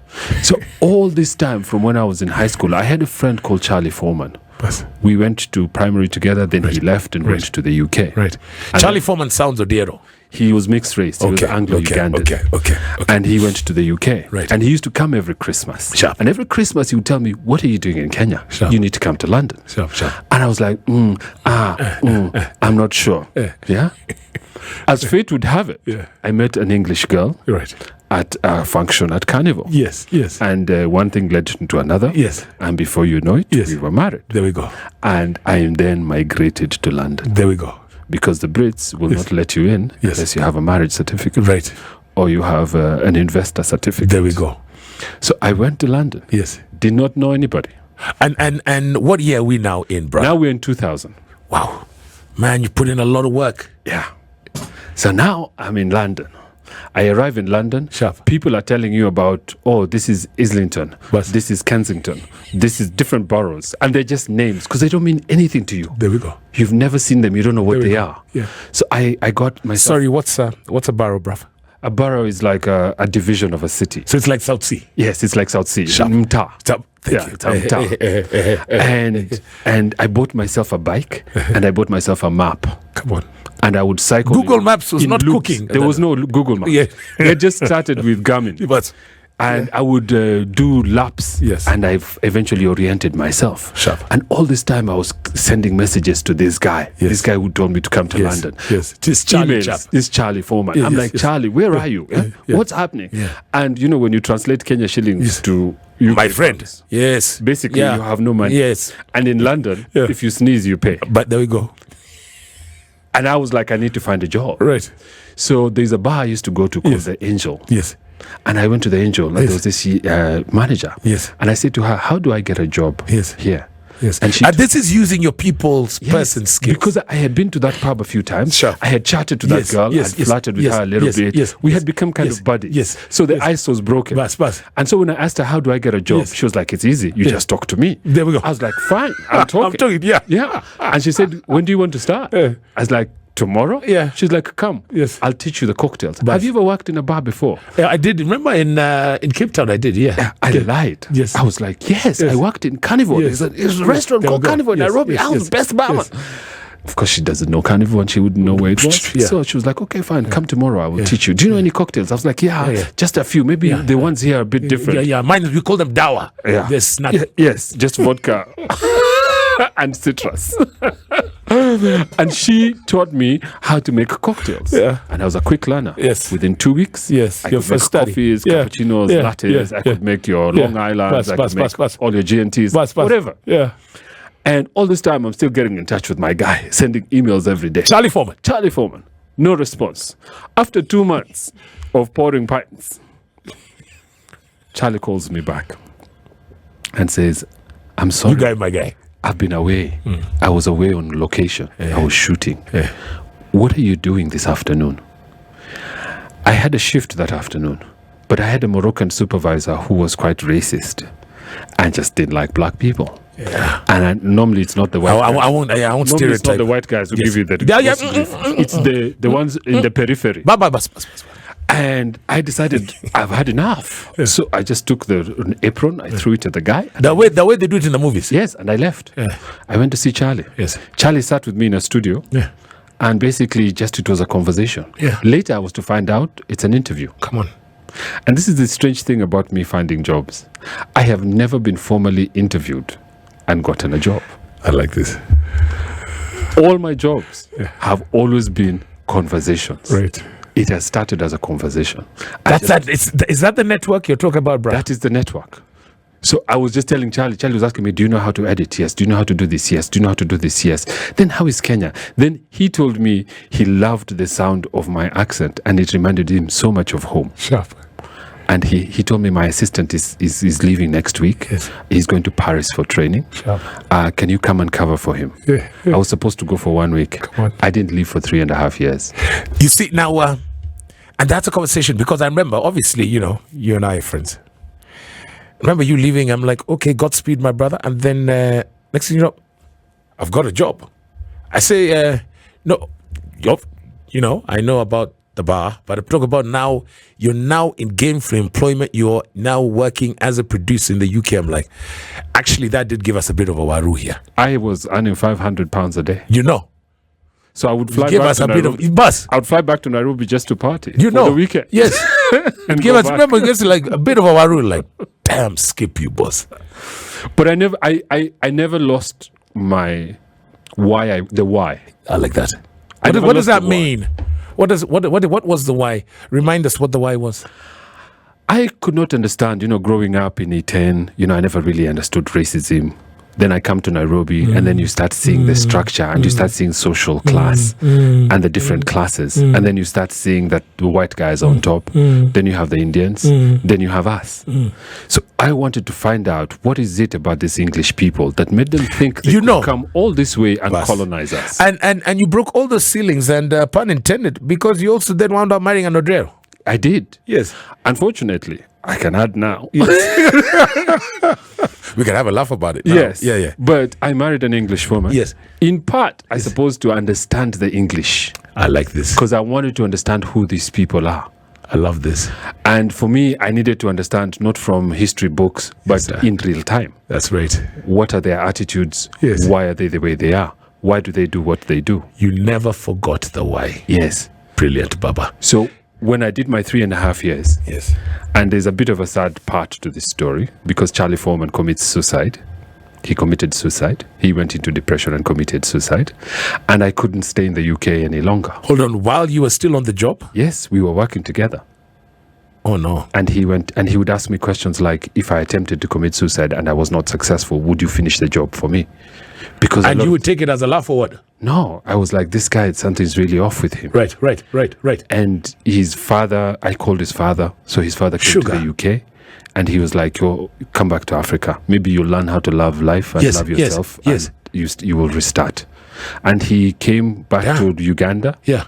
So all this time from when I was in high school, I had a friend called Charlie Foreman, We went to primary together, then he left and went to the UK. Right. Charlie Foreman sounds Odiero. He was mixed race. He was Anglo-Ugandan. Okay. And he went to the UK. Right. And he used to come every Christmas. Sharp. And every Christmas he would tell me, what are you doing in Kenya? Sharp. You need to come to London. Sharp. And I was like, I'm not sure. Yeah. As fate would have it, I met an English girl at a function at Carnival. Yes. And one thing led to another. Yes. And before you know it, we were married. There we go. And I then migrated to London. There we go. Because the Brits will not let you in unless you have a marriage certificate. Right. Or you have an investor certificate. There we go. So I went to London. Yes. Did not know anybody. And what year are we now in, bro? Now we're in 2000. Wow. Man, you put in a lot of work. Yeah. So now I'm in London. I arrive in London. Sharp. People are telling you about, this is Islington. This is Kensington. This is different boroughs. And they're just names because they don't mean anything to you. There we go. You've never seen them. You don't know what they are. Yeah. So I got myself... Sorry, what's a borough, bruv? A borough is like a division of a city. So it's like South Sea? Yes, it's like South Sea. Sharp. Mta. Thank you. And I bought myself a bike and I bought myself a map. Come on. And I would cycle. Google Maps was not cooking. There was no Google Maps. Yeah. It just started with Garmin. But And I would do laps. Yes. And I've eventually oriented myself. Sharp. And all this time I was sending messages to this guy. Yes. This guy who told me to come to London. Yes. This Charlie Emails, chap. This Charlie Foreman. Yeah, I'm yes, like, yes. Charlie, where are you? What's happening? Yeah. And you know, when you translate Kenya shillings to UK My friend. pounds, Yes. basically you have no money. Yes. And in London, if you sneeze, you pay. But there we go. And I was like, I need to find a job. Right. So there's a bar I used to go to called The Angel. Yes. And I went to The Angel, and there was this manager. Yes. And I said to her, how do I get a job here? Yes. And she this is using your people's person skills. Because I had been to that pub a few times. Sure. I had chatted to that girl. I flirted with her a little bit. We had become kind of buddies. Yes. So the ice was broken. Bas. And so when I asked her, how do I get a job? She was like, it's easy. You just talk to me. There we go. I was like, fine. I'm talking. Yeah. And she said, when do you want to start? I was like, tomorrow? Yeah. She's like, come. Yes. I'll teach you the cocktails. Have you ever worked in a bar before? Yeah, I did. Remember in Cape Town, I did, I lied. Yes. I was like, yes, I worked in Carnival. Yes. There's a restaurant called Carnival in Nairobi. I was the best barman. Of course, she doesn't know Carnival and she wouldn't know where it was. Yeah. So she was like, okay, fine, come tomorrow. I will teach you. Do you know any cocktails? I was like, just a few. Maybe the ones here are a bit different. Yeah. Mine, we call them dawa. Yeah. There's nothing. Yes, just vodka and citrus. And she taught me how to make cocktails. Yeah. And I was a quick learner. Yes. Within 2 weeks, Yes. I Your could first make study. coffees, Yeah. cappuccinos, Yeah. lattes. Yeah. I could make your Long Islands. I could make all your GNTs, whatever. Yeah. And all this time, I'm still getting in touch with my guy, sending emails every day. Charlie Foreman. No response. After 2 months of pouring pints, Charlie calls me back and says, I'm sorry. You guy, my guy. I've been away. I was away on location. I was shooting. What are you doing this afternoon? I had a shift that afternoon, but I had a Moroccan supervisor who was quite racist and just didn't like black people. Yeah. And normally it's not the white guys. I won't Normally stereotype. it's not the white guys who give you the Yeah. It's the ones in the periphery. Bas. And I decided I've had enough. So I just took the apron, I threw it at the guy. The way they do it in the movies. Yes, and I left. Yeah. I went to see Charlie. Yes. Charlie sat with me in a studio. Yeah. And basically it was a conversation. Yeah. Later I was to find out it's an interview. Come on. And this is the strange thing about me finding jobs. I have never been formally interviewed and gotten a job. I like this. All my jobs have always been conversations. Right. It has started as a conversation. Is that the network you're talking about, bro? That is the network. So I was just telling Charlie. Charlie was asking me, do you know how to edit? Yes. Do you know how to do this? Yes. Do you know how to do this? Yes. Then how is Kenya? Then he told me he loved the sound of my accent and it reminded him so much of home. Sharp. And he told me my assistant is leaving next week. Yes. He's going to Paris for training. Sharp. Can you come and cover for him? Yeah. I was supposed to go for 1 week. Come on. I didn't leave for 3.5 years. You see, now, and that's a conversation because I remember, obviously, you and I are friends. Remember you leaving, I'm like, okay, Godspeed, my brother. And then next thing you know, I've got a job. I say, no, I know about the bar, but I'm talking about now. You're now in gainful employment. You're now working as a producer in the UK. I'm like, actually, that did give us a bit of a waru here. I was earning £500 a day. You know. So I would fly give back us to a Nairobi. bit of bus. I would fly back to Nairobi just to party. You know, for the weekend. Yes. And give go us. back. Remember, it gets like a bit of a waru. Like, damn, skip you, boss. But I never lost my why. The why. I like that. I never What does lost that the why. mean? What was the why? Remind us what the why was. I could not understand, growing up in E10, I never really understood racism. Then I come to Nairobi and then you start seeing the structure and you start seeing social class and the different classes. And then you start seeing that the white guys are on top. Then you have the Indians. Then you have us. So I wanted to find out what is it about these English people that made them think they could come all this way and colonize us. And you broke all the ceilings and pun intended, because you also then wound up marrying an Odrero. I did. Yes. Unfortunately, I can add now. We can have a laugh about it now. Yes. Yeah. But I married an English woman. Yes. In part, I suppose, to understand the English. I like this. Because I wanted to understand who these people are. I love this. And for me, I needed to understand not from history books, but in real time. That's right. What are their attitudes? Yes. Why are they the way they are? Why do they do what they do? You never forgot the why. Yes. Brilliant, Baba. So when I did my 3.5 years, yes, and there's a bit of a sad part to this story, because Charlie Foreman commits suicide. He committed suicide. He went into depression and committed suicide. And I couldn't stay in the UK any longer. Hold on, while you were still on the job? Yes, we were working together. Oh no. And he would ask me questions like, if I attempted to commit suicide and I was not successful, would you finish the job for me? And you would take it as a laugh or what? No, I was like, this guy, something's really off with him. Right. And his father, I called his father. So his father came to the UK. And he was like, come back to Africa. Maybe you'll learn how to love life and love yourself. Yes. And you will restart. And he came back to Uganda. Yeah.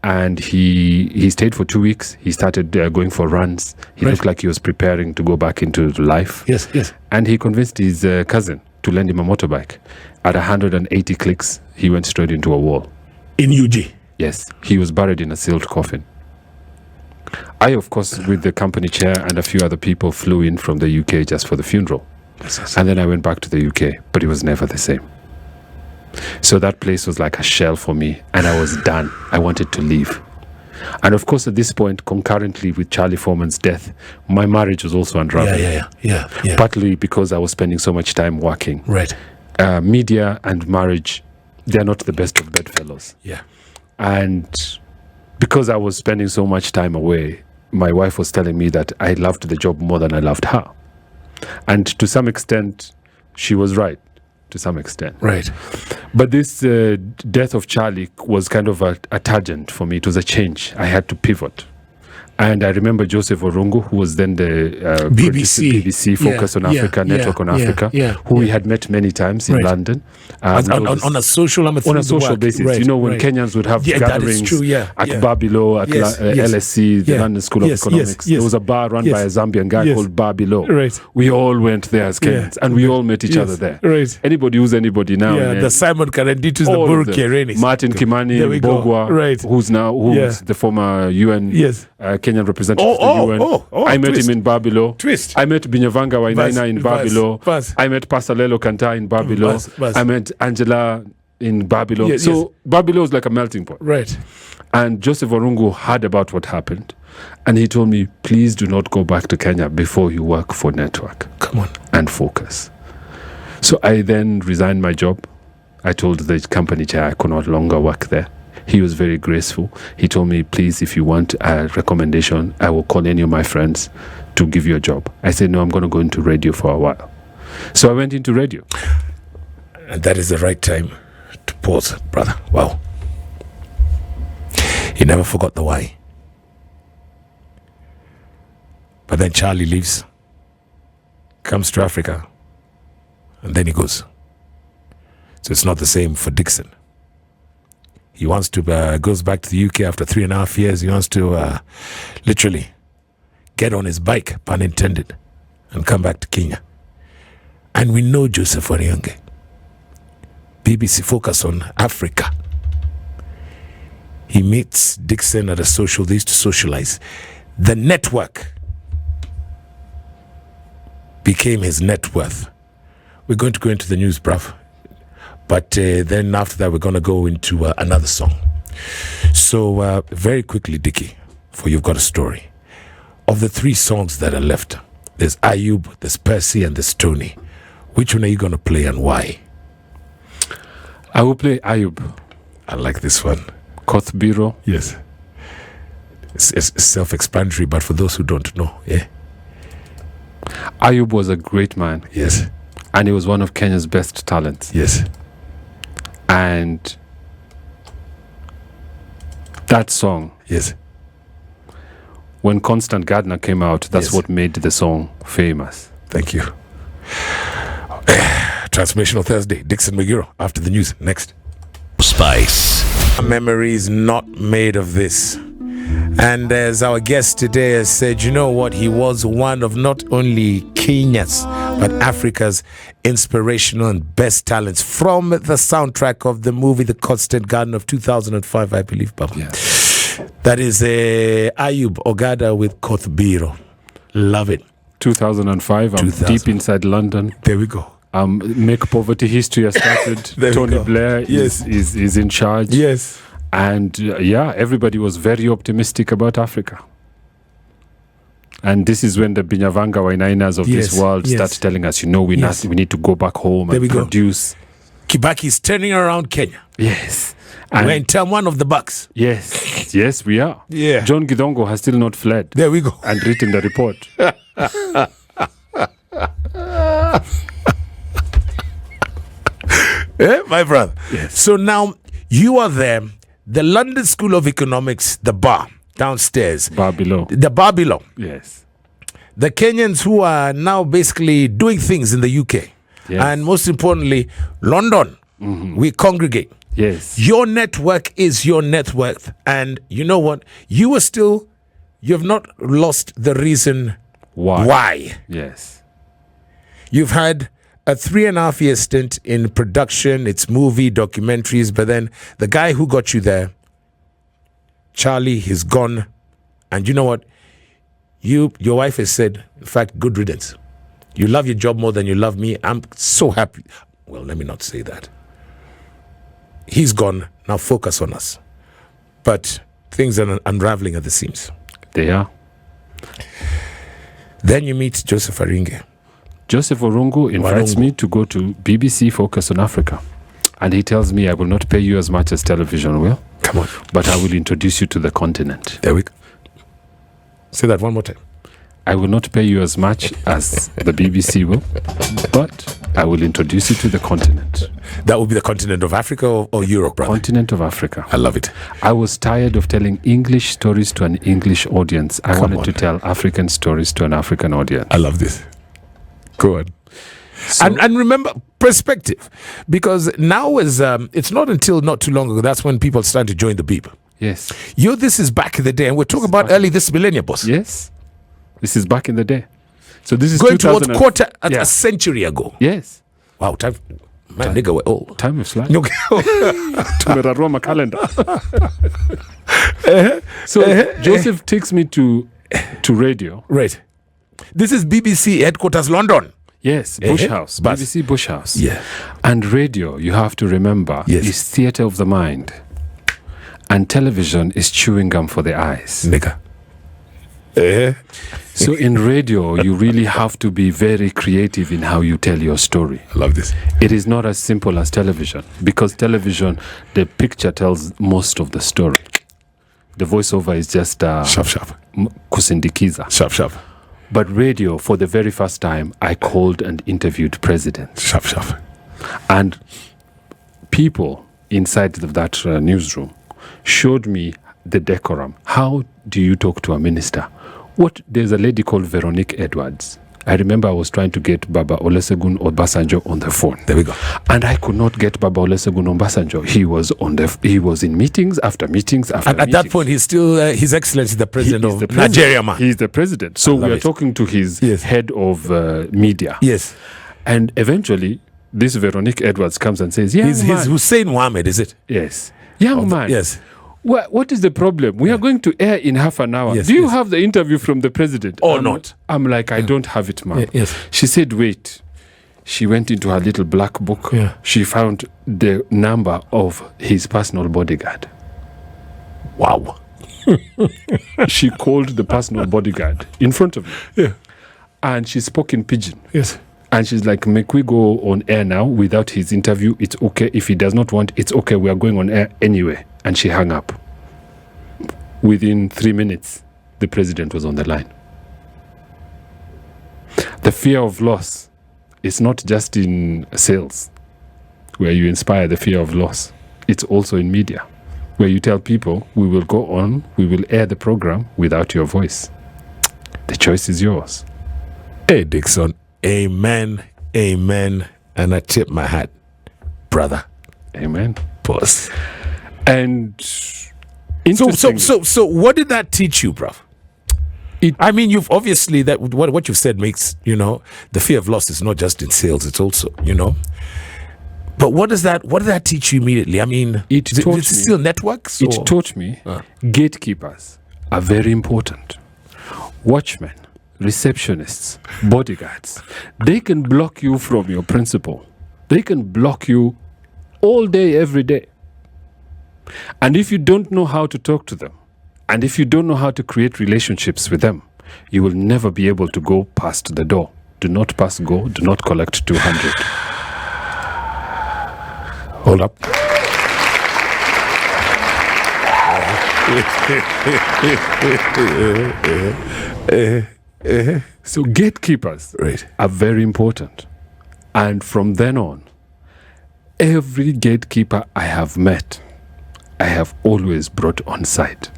And he stayed for 2 weeks. He started going for runs. He looked like he was preparing to go back into life. Yes. And he convinced his cousin to lend him a motorbike. At 180 clicks, he went straight into a wall. In UG? Yes. He was buried in a sealed coffin. I, of course, with the company chair and a few other people, flew in from the UK just for the funeral. Yes. And then I went back to the UK, but it was never the same. So that place was like a shell for me, and I was done. I wanted to leave. And of course, at this point, concurrently with Charlie Foreman's death, my marriage was also unraveling. Yeah. Partly because I was spending so much time working. Right. Media and marriage, they're not the best of bedfellows. Yeah. And because I was spending so much time away, my wife was telling me that I loved the job more than I loved her. And to some extent, she was right. To some extent. Right. But this death of Charlie was kind of a tangent for me. It was a change. I had to pivot. And I remember Joseph Orungu, who was then the BBC Focus on Africa, Network on Africa, who we had met many times in London. On a social basis. Right. When Kenyans would have gatherings at Babilo, at LSC, the London School of Economics. There was a bar run by a Zambian guy called Babilo. Right. We all went there as Kenyans, and we all met each other there. Right. Anybody who's anybody now. The Simon Karenditus, the Buru Kerenis. Martin Kimani, Bogwa, who's the former UN Kenyan representative to the UN. I met him in Babilo. I met Binyavanga Wainaina in Babilo. I met Pasalelo Kanta in Babilo. I met Angela in Babilo. Babilo is like a melting pot. Right. And Joseph Orungu heard about what happened. And he told me, please do not go back to Kenya before you work for Network. Come on. And Focus. So I then resigned my job. I told the company chair I could not longer work there. He was very graceful. He told me, please, if you want a recommendation, I will call any of my friends to give you a job. I said, no, I'm going to go into radio for a while. So I went into radio. And that is the right time to pause, brother. Wow. He never forgot the why. But then Charlie leaves, comes to Africa, and then he goes. So it's not the same for Dixon. He wants to, goes back to the UK after 3.5 years. He wants to literally get on his bike, pun intended, and come back to Kenya. And we know Joseph Wariange, BBC Focus on Africa. He meets Dixon at a social. They used to socialize. The network became his net worth. We're going to go into the news, bruv. But then after that, we're going to go into another song. So very quickly, Dickie, for You've Got a Story. Of the 3 songs that are left, there's Ayub, there's Percy, and there's Tony. Which one are you going to play and why? I will play Ayub. I like this one. Kothbiro. Yes. It's self-explanatory, but for those who don't know, yeah. Ayub was a great man. Yes. And he was one of Kenya's best talents. Yes. And that song, yes, when Constant Gardner came out, that's what made the song famous. Thank you. Transformational Thursday, Dixon Magiro, after the news. Next. Spice. Memories not made of this. And as our guest today has said, you know what? He was one of not only Kenya's, but Africa's inspirational and best talents from the soundtrack of the movie The Constant Garden of 2005, I believe, Papa. Yes. That is Ayub Ogada with Kothbiro. Love it. 2005, I'm deep inside London. There we go. Make Poverty History has started. Tony Blair is in charge. Yes. And everybody was very optimistic about Africa. And this is when the Binyavanga Wainainas of this world start telling us, we need to go back home and produce. Kibaki is turning around Kenya. Yes. And we're in term 1 of the Bucks. Yes. Yes, we are. Yeah. John Gidongo has still not fled. There we go. And written the report. My brother. Yes. So now you are there. The London School of Economics, the bar downstairs. Bar below. The bar below. Yes. The Kenyans who are now basically doing things in the UK. Yes. And most importantly, London. Mm-hmm. We congregate. Yes. Your network is your net worth. And you know what? You have not lost the reason why. Yes. You've had a 3.5-year stint in production. It's movie, documentaries, but then the guy who got you there, Charlie, he's gone. And you know what? Your wife has said, in fact, good riddance. You love your job more than you love me. I'm so happy. Well, let me not say that. He's gone. Now focus on us. But things are unraveling at the seams. They are. Then you meet Joseph Aringe. Joseph Orungu invites me to go to BBC Focus on Africa. And he tells me I will not pay you as much as television will. Come on. But I will introduce you to the continent. There we go. Say that one more time. I will not pay you as much as the BBC will, but I will introduce you to the continent. That will be the continent of Africa or Europe, brother? Continent of Africa. I love it. I was tired of telling English stories to an English audience. I wanted to tell African stories to an African audience. I love this. Go on. So, and remember, perspective. Because now it's not until not too long ago, that's when people started to join the beep. Yes. This is back in the day, and we're talking about early this millennium, boss. Yes. This is back in the day. So this is going towards a century ago. Yes. Wow, time. Man, nigga, we're old. Time is flying. Tumeraroma calendar. So Joseph takes me to radio. Right. This is BBC headquarters, London. Yes, Bush House. BBC Bush House. Yeah. And radio, you have to remember, is theatre of the mind. And television is chewing gum for the eyes. Nigga. So in radio, you really have to be very creative in how you tell your story. I love this. It is not as simple as television, because television, the picture tells most of the story. The voiceover is just sharp. Kusindikiza. Sharp. But radio, for the very first time, I called and interviewed presidents. Sharp. And people inside of that newsroom showed me the decorum. How do you talk to a minister? There's a lady called Veronique Edwards. I remember I was trying to get Baba Olusegun Obasanjo on the phone. There we go. And I could not get Baba Olusegun Obasanjo. He was in meetings after meetings after meetings. At that point, he's still His Excellency the President of Nigeria, man. He's the president. So we are talking to his head of media. Yes. And eventually, this Veronique Edwards comes and says, he's Hussein Mohammed, is it? Yes. Young man. Yes. What is the problem? We are going to air in half an hour. Yes, Do you yes. have the interview from the president? Or not? I'm like, I don't have it, ma'am. Yes. She said, wait. She went into her little black book. Yeah. She found the number of his personal bodyguard. Wow. She called the personal bodyguard in front of me. Yeah. And she spoke in pidgin. Yes. And she's like, make we go on air now without his interview? It's okay. If he does not want, it's okay. We are going on air anyway. And she hung up. Within 3 minutes, the president was on the line. The fear of loss is not just in sales, where you inspire the fear of loss. It's also in media, where you tell people, we will go on, we will air the program without your voice. The choice is yours. Hey, Dixon. Amen. Amen. And I tip my hat, brother. Amen. Boss. And so what did that teach you, bruv? I mean, you've obviously that what you've said makes, the fear of loss is not just in sales, it's also, But what did that teach you immediately? I mean, it still networks? It taught me gatekeepers are very important. Watchmen, receptionists, bodyguards, they can block you from your principal. They can block you all day, every day. And if you don't know how to talk to them, and if you don't know how to create relationships with them, you will never be able to go past the door. Do not pass go, do not collect 200. Hold up. So gatekeepers are very important. And from then on, every gatekeeper I have met, I have always brought on site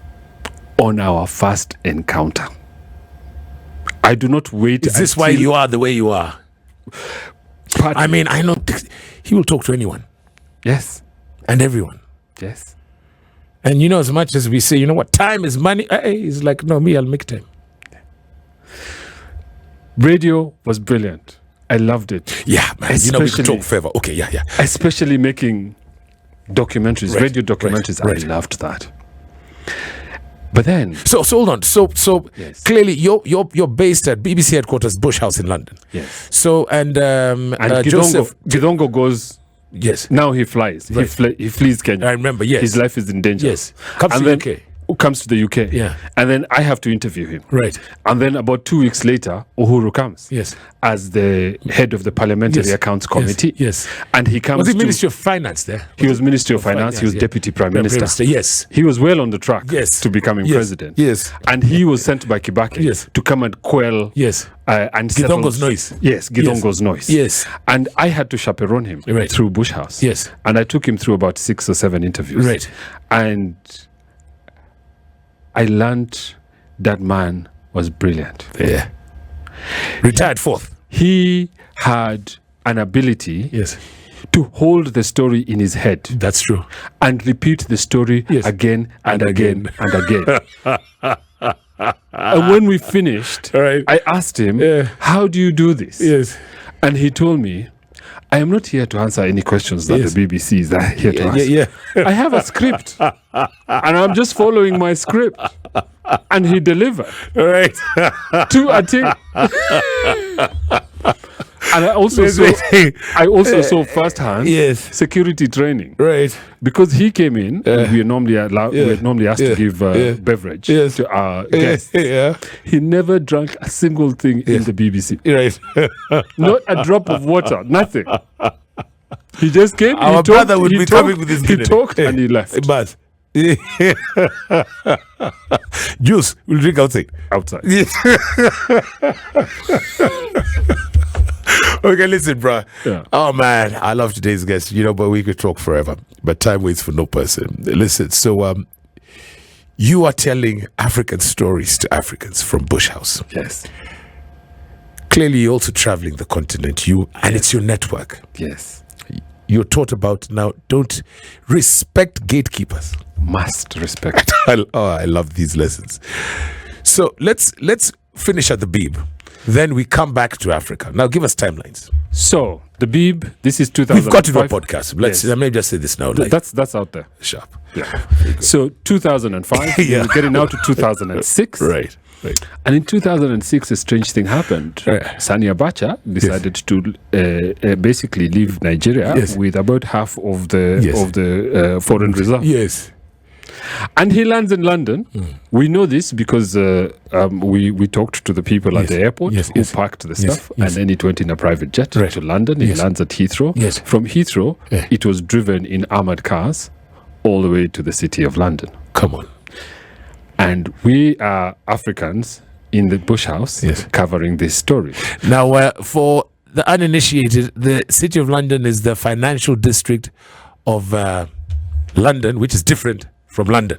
on our first encounter. I do not wait. Is this why you are the way you are? I mean, I know he will talk to anyone. Yes. And everyone. Yes. And as much as we say, time is money, he's like, no, me, I'll make time. Radio was brilliant. I loved it. Yeah, man. We could talk forever. Okay, yeah. Especially making documentaries, radio documentaries. Right. I loved that. But then, so hold on. So yes. Clearly you're based at BBC headquarters, Bush House in London. Yes. So and Gidongo goes. Yes. Now he flies. Right. He flees Kenya. I remember. Yes. His life is in danger. Yes. Comes to the UK. Yeah. And then I have to interview him. Right. And then about 2 weeks later, Uhuru comes. Yes. As the head of the Parliamentary Accounts Committee. Yes. And he comes. Was he Ministry of Finance there? He was Ministry of Finance. He was Deputy Prime Minister. Yes. He was well on the track. Yes. To becoming president. Yes. And he was sent by Kibaki. To come and quell. Yes. And Gidongo's noise. Yes, Gidongo's noise. Yes. And I had to chaperone him through Bush House. Yes. And I took him through about 6 or 7 interviews. Right. And I learned that man was brilliant. Yeah. Retired fourth. He had an ability to hold the story in his head. That's true. And repeat the story again and again and again. And when we finished, I asked him, how do you do this? Yes. And he told me, I am not here to answer any questions that the BBC is here to ask. I have a script. And I'm just following my script. And he delivered. Right. To a T. And I also saw firsthand security training. Right. Because he came in, and we are normally asked to give beverage to our guests. He never drank a single thing in the BBC. Right. Not a drop of water, nothing. He just came. Our brother would be coming with his He talked and he left. But juice, we'll drink outside. Outside. Okay, listen, bro. Yeah. Oh man, I love today's guest. But we could talk forever. But time waits for no person. Listen, so you are telling African stories to Africans from Bush House. Yes. Clearly, you're also traveling the continent. And it's your network. Yes. You're taught about now. Don't respect gatekeepers. Must respect. I love these lessons. So let's finish at the Beeb. Then we come back to Africa. Now give us timelines. So the Beeb, this is 2005. We've got to do a podcast. Let's let me just say this now. Like, that's out there. Sharp. Yeah. So 2005, we're getting now to 2006. Right. And in 2006, a strange thing happened. Sani Abacha decided to basically leave Nigeria with about half of the foreign reserve. Yes. And he lands in London. We know this because we talked to the people at the airport who packed the stuff, and then it went in a private jet to London. He lands at Heathrow. From Heathrow, it was driven in armored cars all the way to the city of London. Come on. And we are Africans in the Bush House covering this story. Now, for the uninitiated, the City of London is the financial district of London, which is different from London.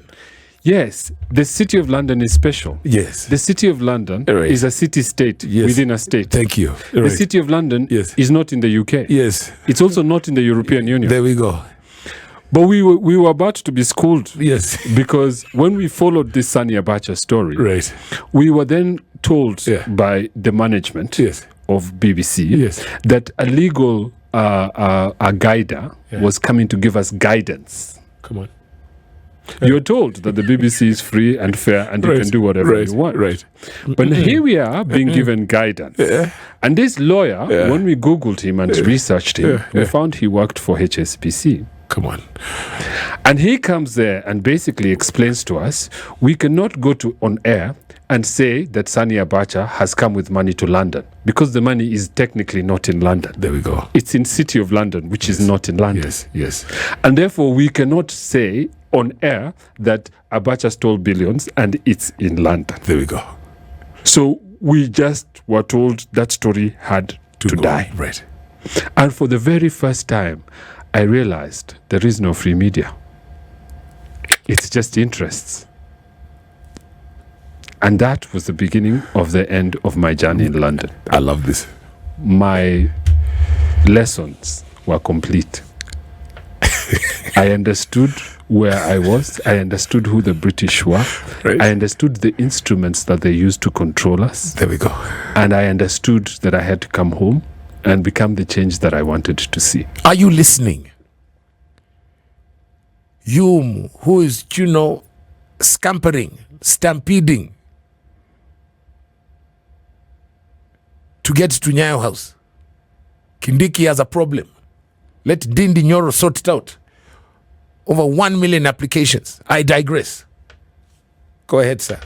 Yes, the City of London is special. Yes. The City of London is a city-state within a state. Thank you. The City of London is not in the UK. Yes. It's also not in the European Union. There we go. But we were about to be schooled. Yes. Because when we followed this Sani Abacha story, we were then told by the management of BBC that a legal guider was coming to give us guidance. Come on. You're told that the BBC is free and fair and you can do whatever you want. But here we are being given guidance. And this lawyer, when we Googled him and researched him, we found he worked for HSBC. Come on. And he comes there and basically explains to us, we cannot go on air and say that Sani Abacha has come with money to London because the money is technically not in London. There we go. It's in City of London, which is not in London. Yes. And therefore, we cannot say on air that Abacha stole billions and it's in London. There we go. So we just were told that story had to die. Right. And for the very first time, I realized there is no free media. It's just interests. And that was the beginning of the end of my journey in London. I love this. My lessons were complete. I understood where I was. I understood who the British were. I understood the instruments that they used to control us. There we go. And I understood that I had to come home and become the change that I wanted to see. Are you listening? You who is, scampering, stampeding to get to Nyayo House. Kindiki has a problem. Let Dindi Nyoro sort it out. Over 1 million applications. I digress. Go ahead, sir.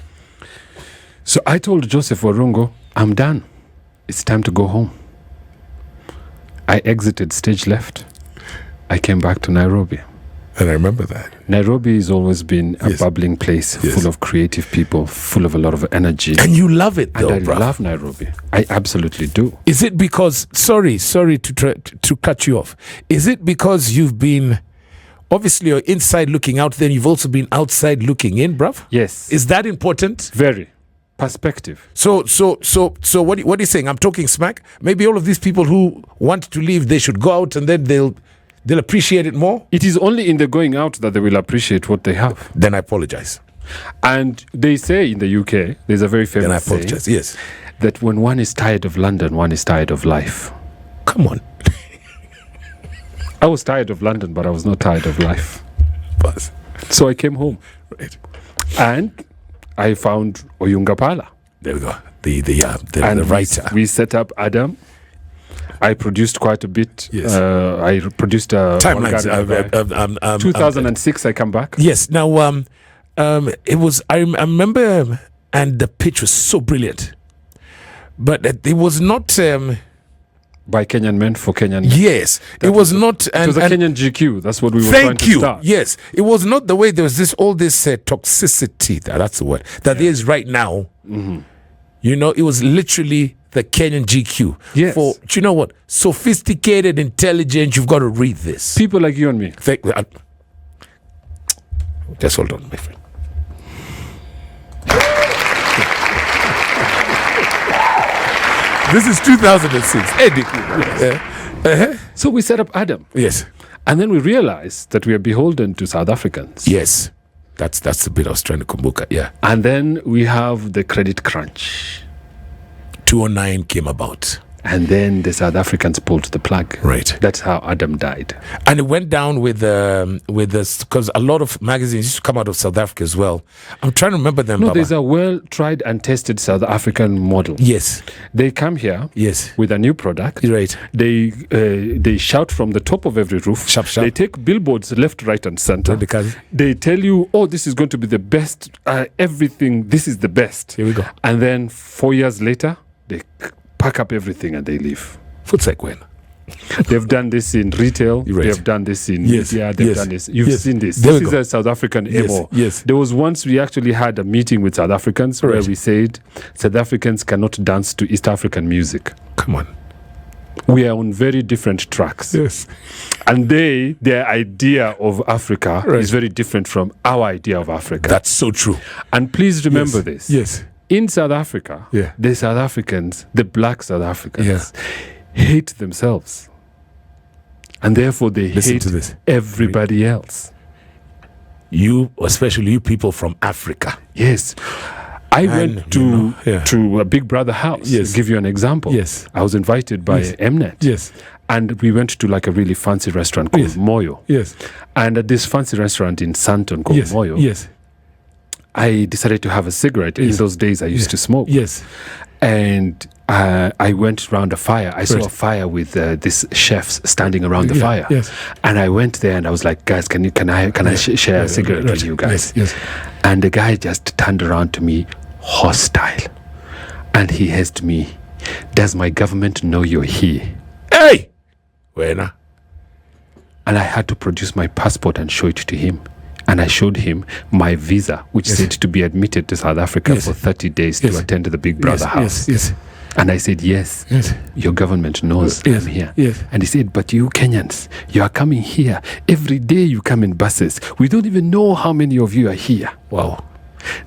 So I told Joseph Warungo, I'm done. It's time to go home. I exited stage left. I came back to Nairobi. And I remember that. Nairobi has always been a bubbling place, full of creative people, full of a lot of energy. And you love it, though, and I love Nairobi. I absolutely do. Is it because, sorry to cut you off. Is it because you've been, obviously you're inside looking out, then you've also been outside looking in, bruv? Yes. Is that important? Very. Perspective. So what are you saying? I'm talking smack? Maybe all of these people who want to leave, they should go out and then they'll appreciate it more? It is only in the going out that they will appreciate what they have. Then I apologize. And they say in the UK, there's a very famous saying, that when one is tired of London, one is tired of life. Come on. I was tired of London, but I was not tired of life. Buzz. So I came home. Right. And I found Oyungapala. There we go. The writer. We set up Adam. I produced quite a bit. Yes. I produced a timelines. 2006. I come back. Yes. Now, it was. I remember, and the pitch was so brilliant, but it was not. By Kenyan men for Kenyan men. Yes, it was not. It was a Kenyan GQ. That's what we were trying to start. Yes, it was not the way there was all this toxicity. That's the word that there is right now. Mm-hmm. It was literally the Kenyan GQ. Yes. For, you know what? Sophisticated, intelligent, you've got to read this. People like you and me. Just hold on, my friend. This is 2006. Yes. So we set up Adam. Yes. And then we realized that we are beholden to South Africans. Yes. That's the bit I was trying to kumbuka. Yeah. And then we have the credit crunch. 2009 came about. And then the South Africans pulled the plug. Right. That's how Adam died. And it went down with this, because a lot of magazines used to come out of South Africa as well. I'm trying to remember them. No, Baba. there's a well-tried and tested South African model. Yes. They come here with a new product. Right. They shout from the top of every roof. Sharp, sharp. They take billboards left, right, and center. Because they tell you, oh, this is going to be the best. Everything, this is the best. Here we go. And then 4 years later, they pack up everything and they leave. Foot's like when? They've done this in retail. Right. They've done this in media. They've done this. You've seen this. There This is a South African MO. Yes. There was once we actually had a meeting with South Africans where we said South Africans cannot dance to East African music. Come on. We are on very different tracks. Yes. And their idea of Africa is very different from our idea of Africa. That's so true. And please remember this. Yes. In South Africa, the South Africans, the black South Africans, hate themselves. And therefore they hate everybody else. You, especially you people from Africa. Yes. I went to a Big Brother house. Yes. To give you an example. Yes. I was invited by Mnet. Yes. And we went to like a really fancy restaurant called Moyo. Yes. And at this fancy restaurant in Sandton called Moyo. Yes. I decided to have a cigarette. In those days, I used to smoke. Yes. And I went around a fire. I saw a fire with these chefs standing around the fire. Yes. And I went there and I was like, guys, can I share a cigarette with you guys? Yes. And the guy just turned around to me, hostile. And he asked me, does my government know you're here? Hey! Wena. And I had to produce my passport and show it to him. And I showed him my visa, which said to be admitted to South Africa for 30 days to attend the Big Brother house. Yes. And I said, yes, your government knows I'm here. Yes. And he said, but you Kenyans, you are coming here. Every day you come in buses. We don't even know how many of you are here. Wow.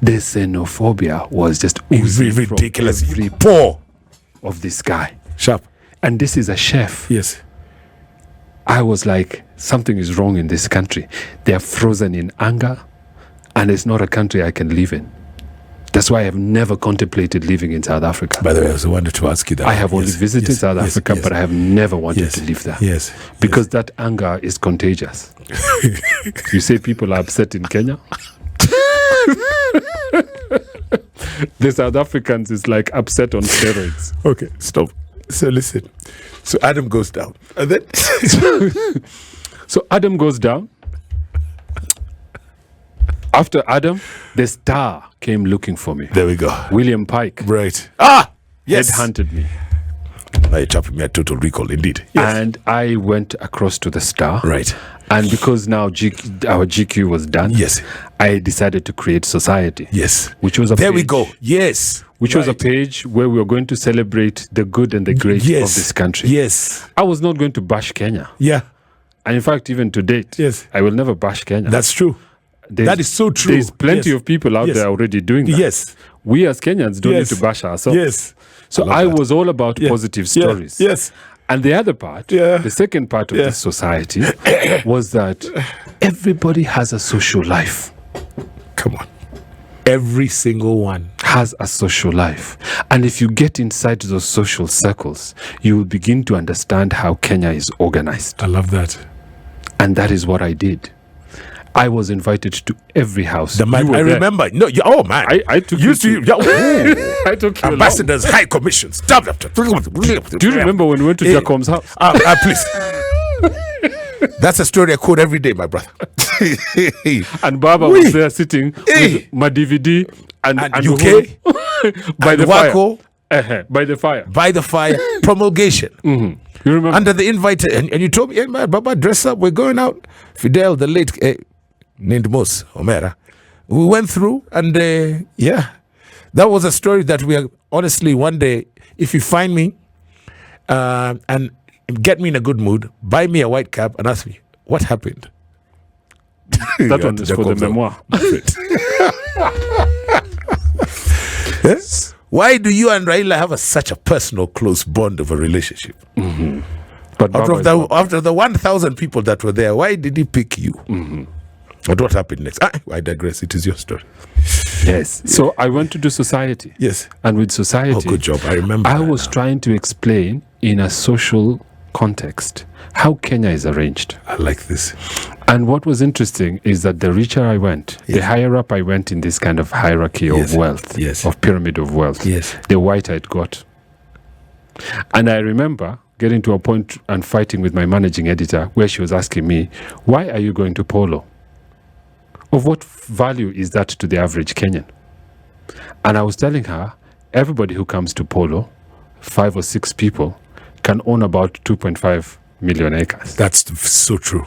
The xenophobia was just oozing ridiculous. From every pore of this guy. Sharp. And this is a chef. Yes. I was like, something is wrong in this country. They are frozen in anger, and it's not a country I can live in. That's why I have never contemplated living in South Africa. By the way, I also wanted to ask you that. I have only visited South Africa, but I have never wanted to live there. Yes. Because that anger is contagious. You say people are upset in Kenya? The South Africans is like upset on steroids. Okay, stop. So listen. So Adam goes down. And then so Adam goes down. After Adam, the star came looking for me. There we go. William Pike. Right. Yes. Headhunted me. Now you're chopping me a total recall, indeed. Yes. And I went across to the star. Right. And because now our GQ was done, I decided to create Society. Yes. Which was a there page, we go. Yes. Which was a page where we were going to celebrate the good and the great of this country. Yes. I was not going to bash Kenya. Yeah. And in fact, even to date, I will never bash Kenya. That's true. That is so true. There's plenty of people out there already doing that. Yes. We as Kenyans don't need to bash ourselves. Yes. So I was all about positive stories. Yes. And the other part, the second part of this society was that everybody has a social life. Come on. Every single one has a social life. And if you get inside those social circles, you will begin to understand how Kenya is organized. I love that. And that is what I did. I was invited to every house. I remember. No, I took you to. I took you ambassadors, high commissions. Do you remember when we went to Jacom's house? Please. That's a story I quote every day, my brother. And Baba was there sitting with my DVD and UK by the Wako, fire. By the fire. By the fire. Promulgation. Mm-hmm. You remember? Under the invite, and you told me, hey, man, Baba, dress up. We're going out. Fidel, the late, named Mos Omera. We went through, and that was a story that we are honestly one day, if you find me and get me in a good mood, buy me a white cap and ask me, what happened? That one is for the memoir. Yes? Why do you and Raila have such a personal, close bond of a relationship? Mm-hmm. But after the 1,000 people that were there, why did he pick you? Mm-hmm. But what happened next? I digress. It is your story. Yes. So I went to do society. Yes. And with society... Oh, good job. I remember I was trying to explain in a social context how Kenya is arranged. I like this. And what was interesting is that the richer I went, the higher up I went in this kind of hierarchy of wealth, of pyramid of wealth, the whiter it got. And I remember getting to a point and fighting with my managing editor where she was asking me, why are you going to polo? Of what value is that to the average Kenyan? And I was telling her, everybody who comes to polo, 5 or 6 people, can own about 2.5 million acres. That's so true.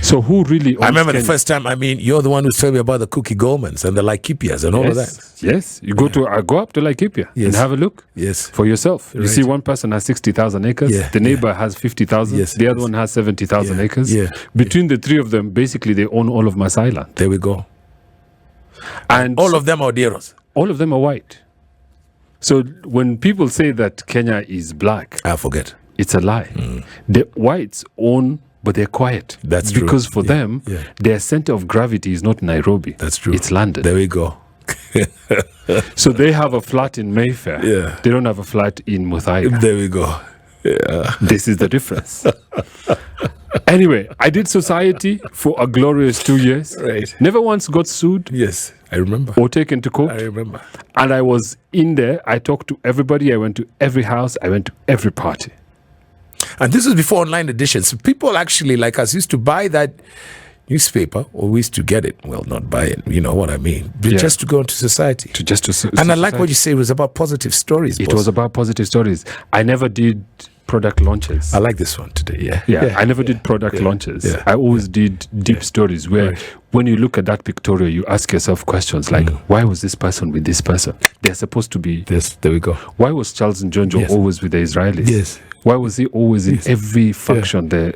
So who really owns I remember Kenya? The first time, I mean, you're the one who told me about the Cookie Goldmans and the Laikipias and all of that. Yes, you go up to Laikipia and have a look for yourself. You see one person has 60,000 acres, the neighbor has 50,000, the other one has 70,000 acres. Between the three of them, basically they own all of Mas Island. There we go. And all of them are Oderos. All of them are white. So when people say that Kenya is black, I forget. It's a lie. The whites own, but they're quiet. That's true. Because for them, their center of gravity is not Nairobi. That's true. It's London. There we go. So they have a flat in Mayfair. They don't have a flat in Muthaiga. There we go. This is the difference. Anyway, I did society for a glorious 2 years. Right. Never once got sued. Yes, I remember. Or taken to court. I remember. And I was in there. I talked to everybody. I went to every house. I went to every party. And this was before online editions. So people actually like us used to buy that newspaper, or we used to get it. Well, not buy it, you know what I mean. Just to go into society. And I like what you say, it was about positive stories. It was about positive stories. I never did product launches. I like this one today, I never did product launches. I always did deep stories where when you look at that pictorial, you ask yourself questions like, why was this person with this person? They're supposed to be... Yes, there we go. Why was Charles Njonjo always with the Israelis? Yes. Why was he always in every function the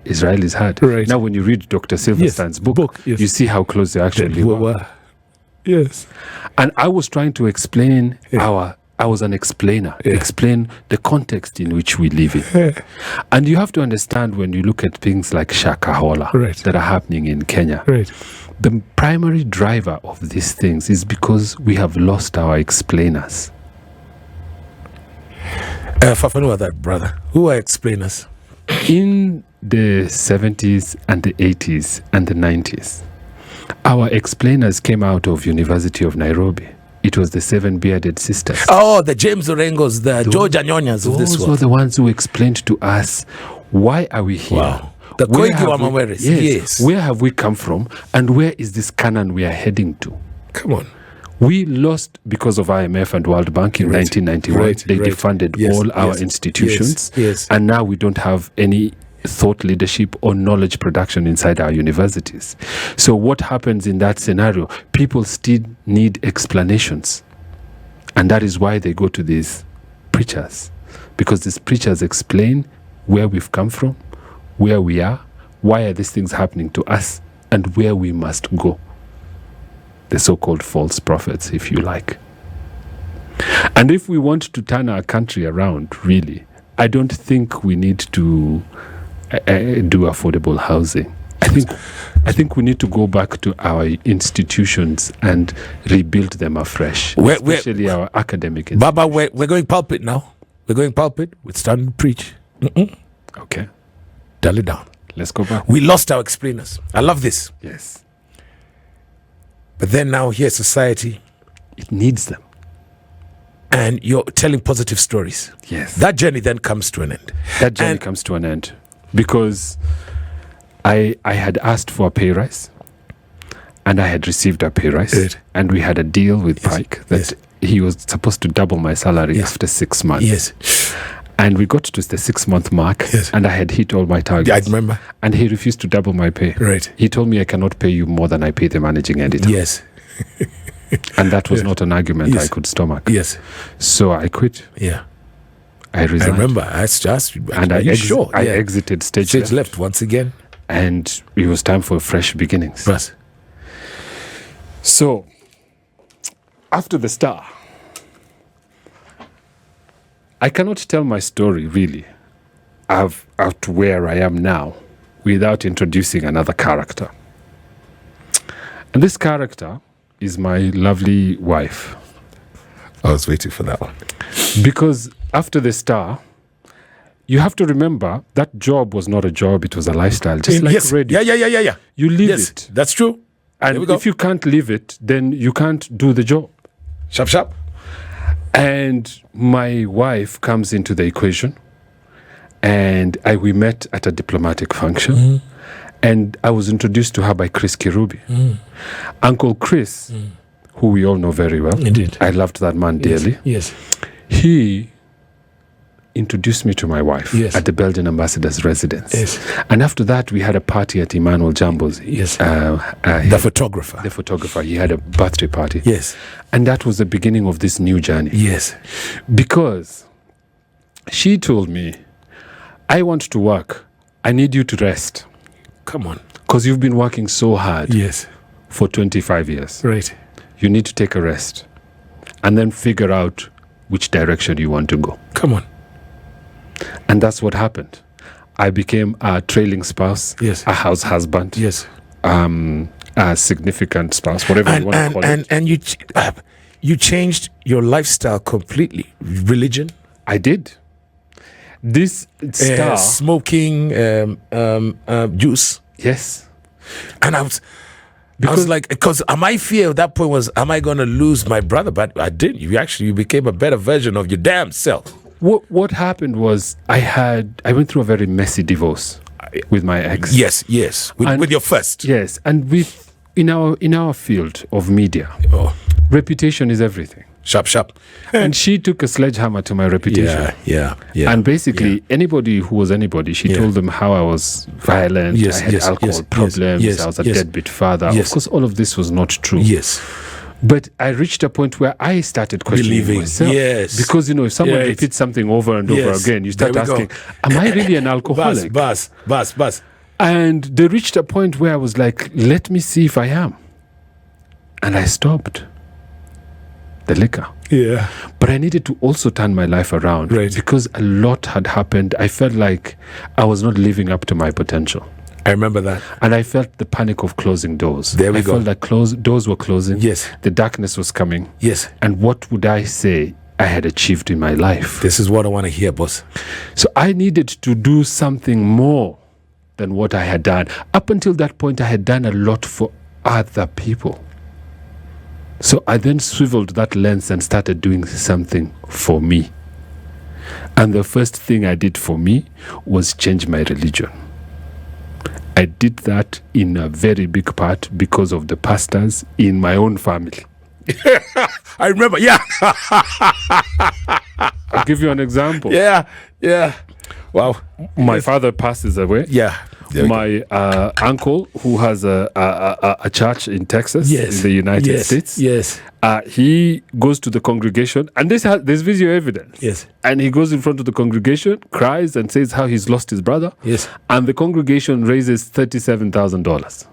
Israelis had? Right. Now, when you read Dr. Silverstein's book, you see how close they actually were. Yes. And I was trying to explain I was an explainer, explain the context in which we live in. And you have to understand when you look at things like Shakahola that are happening in Kenya, the primary driver of these things is because we have lost our explainers. Fafanua that, brother. Who are explainers? In the 70s and the 80s and the 90s, our explainers came out of University of Nairobi. It was the 7 bearded sisters. Oh, the James Orengos, the George Anyonyas of this world. Those were the ones who explained to us, why are we here? Wow. The Koigi Wamaweres. Yes. Where have we come from? And where is this Canaan we are heading to? Come on. We lost because of IMF and World Bank in 1991. They defunded all our institutions. And now we don't have any thought leadership or knowledge production inside our universities. So what happens in that scenario? People still need explanations. And that is why they go to these preachers. Because these preachers explain where we've come from, where we are, why are these things happening to us, and where we must go. The so-called false prophets, if you like. And if we want to turn our country around, really, I don't think we need to do affordable housing. I think we need to go back to our institutions and rebuild them afresh, especially our academic institutions. Baba, we're going pulpit now. We're going pulpit. We're starting to preach. Okay. Dial it down. Let's go back. We lost our explainers. I love this. Yes. But then now here, society, it needs them. And you're telling positive stories. Yes. That journey then comes to an end. That journey comes to an end because I had asked for a pay rise and I had received a pay rise. And we had a deal with Pike that he was supposed to double my salary after 6 months. Yes. And we got to the 6-month mark and I had hit all my targets. I remember. And he refused to double my pay. Right. He told me I cannot pay you more than I pay the managing editor. Yes. And that was not an argument I could stomach. Yes. So I quit. Yeah. I resigned. I remember. I asked you. And I exited stage left once again. And it was time for fresh beginnings. Yes. So, after the Star, I cannot tell my story, really, of to where I am now without introducing another character. And this character is my lovely wife. I was waiting for that one. Because after the Star, you have to remember that job was not a job, it was a lifestyle. Just like radio. Yeah. You live it. That's true. And if you can't live it, then you can't do the job. Sharp. And my wife comes into the equation. And we met at a diplomatic function. And I was introduced to her by Chris Kirubi. Uncle Chris, who we all know very well. Indeed. I loved that man dearly. Yes. He introduced me to my wife at the Belgian ambassador's residence. Yes. And after that, we had a party at Emmanuel Jambo's. Yes. The photographer. The photographer. He had a birthday party. Yes. And that was the beginning of this new journey. Yes. Because she told me, I want to work. I need you to rest. Come on. Because you've been working so hard. Yes. For 25 years. Right. You need to take a rest. And then figure out which direction you want to go. Come on. And that's what happened. I became a trailing spouse, yes, a house husband, yes, a significant spouse, whatever you want to call it. And you changed your lifestyle completely. Religion? I did. This Star smoking juice. Yes. And I was like, because my fear at that point was, am I going to lose my brother? But I didn't. You became a better version of your damn self. What happened was I went through a very messy divorce with my ex. Yes. With your first. Yes, and in our field of media, reputation is everything. Sharp. And she took a sledgehammer to my reputation. Yeah. And basically, anybody who was anybody, she told them how I was violent, I had alcohol problems, I was a deadbeat father. Of course, all of this was not true. Yes. But I reached a point where I started questioning myself. Yes. Because, if someone repeats something over and over again, you start asking, am I really an alcoholic? Bus. And they reached a point where I was like, let me see if I am. And I stopped the liquor. Yeah. But I needed to also turn my life around. Right. Because a lot had happened. I felt like I was not living up to my potential. I remember that. And I felt the panic of closing doors. There we go. I felt like doors were closing. Yes. The darkness was coming. Yes. And what would I say I had achieved in my life? This is what I want to hear, boss. So I needed to do something more than what I had done. Up until that point, I had done a lot for other people. So I then swiveled that lens and started doing something for me. And the first thing I did for me was change my religion. I did that in a very big part because of the pastors in my own family. I remember, I'll give you an example. Yeah. Wow. My father passes away. Yeah. My uncle, who has a church in Texas, in the United States. Yes. He goes to the congregation, and there's video evidence. Yes. And he goes in front of the congregation, cries, and says how he's lost his brother. Yes. And the congregation raises $37,000.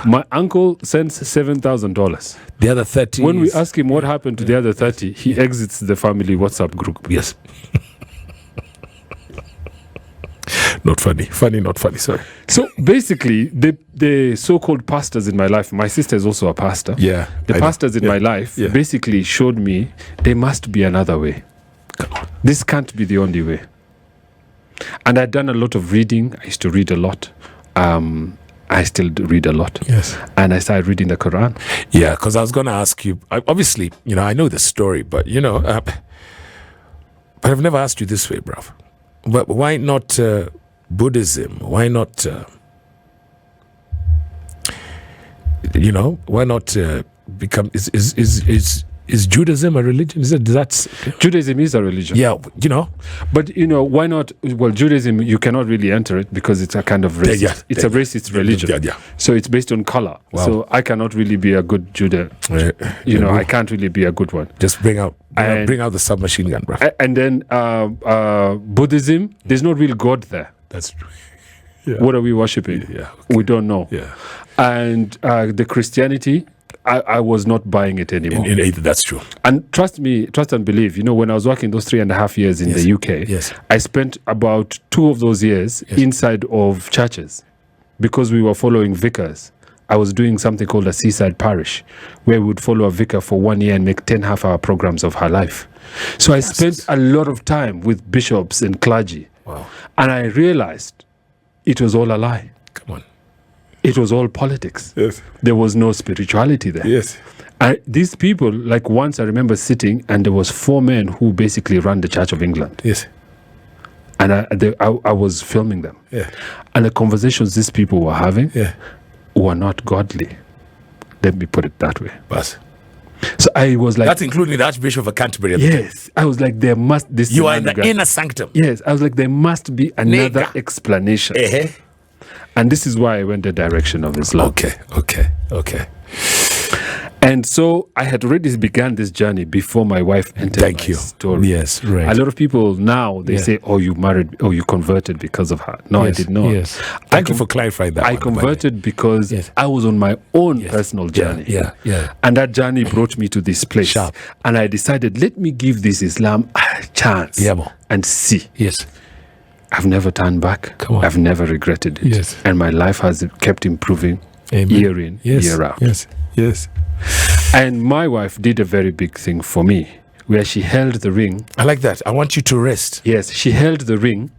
My uncle sends $7,000. The other 30. When we ask him what happened to the other 30, he exits the family WhatsApp group. Yes. Not funny, not funny, sorry. So basically, the so-called pastors in my life, my sister is also a pastor. Yeah. The pastors in my life basically showed me there must be another way. Come on. This can't be the only way. And I'd done a lot of reading. I used to read a lot. I still read a lot. Yes. And I started reading the Quran. Yeah, because I was going to ask you, obviously, I know the story, but, but I've never asked you this way, bruv. But why not Buddhism? Why not, why not become, is Judaism a religion? Judaism is a religion. Yeah, But, why not? Well, Judaism, you cannot really enter it because it's a kind of racist. It's a racist religion. Yeah. So it's based on color. Wow. So I cannot really be a good Judah. I can't really be a good one. Just bring out the submachine gun, bro. And then Buddhism, there's no real God there. That's true. Yeah. What are we worshipping? Yeah, okay. We don't know. Yeah. And the Christianity, I was not buying it anymore. That's true. And trust and believe, when I was working those 3.5 years in the UK, I spent about 2 of those years inside of churches because we were following vicars I was doing something called a seaside parish, where we would follow a vicar for 1 year and make 10 half-hour programs of her life. So I spent a lot of time with bishops and clergy. Wow. And I realized it was all a lie. Come on. It was all politics. Yes. There was no spirituality there. Yes. These people, like once I remember sitting and there was 4 men who basically ran the Church of England. Yes. And I was filming them. Yeah. And the conversations these people were having were not godly. Let me put it that way. Bas. So I was like... That's including the Archbishop of Canterbury. Yes. I was like, there must... You are in the inner sanctum. Yes. I was like, there must be another explanation. And this is why I went the direction of Islam. Okay. And so I had already begun this journey before my wife entered my story. Yes, right. A lot of people now, they say, oh, you married, oh, you converted because of her. No, I did not. Yes. Thank you for clarifying that. I converted because I was on my own personal journey. Yeah. And that journey brought me to this place. Sharp. And I decided, let me give this Islam a chance and see. Yes. I've never turned back. Come on. I've never regretted it. Yes. And my life has kept improving year in, year out. Yes. And my wife did a very big thing for me, where she held the ring. I like that. I want you to rest. Yes, she held the ring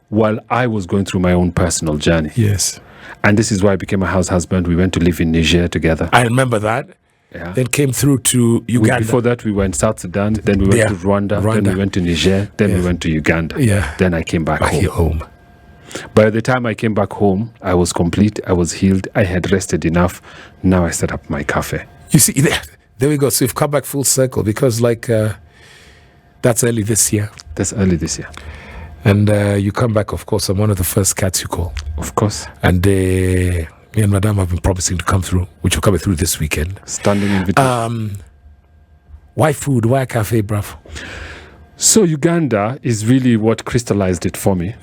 while I was going through my own personal journey. Yes. And this is why I became a house husband. We went to live in Niger together. I remember that. Yeah. Then came through to Uganda. Before that, we went South Sudan. Then we went to Rwanda. Then we went to Niger. Then we went to Uganda. Yeah. Then I came back home. By the time I came back home, I was complete. I was healed. I had rested enough. Now I set up my cafe. You see, there we go. So you've come back full circle because that's early this year. That's early this year. And you come back, of course. I'm one of the first cats you call. Of course. And me and Madame have been promising to come through, which will come through this weekend. Standing invitation. Why food? Why a cafe, bruv? So Uganda is really what crystallized it for me.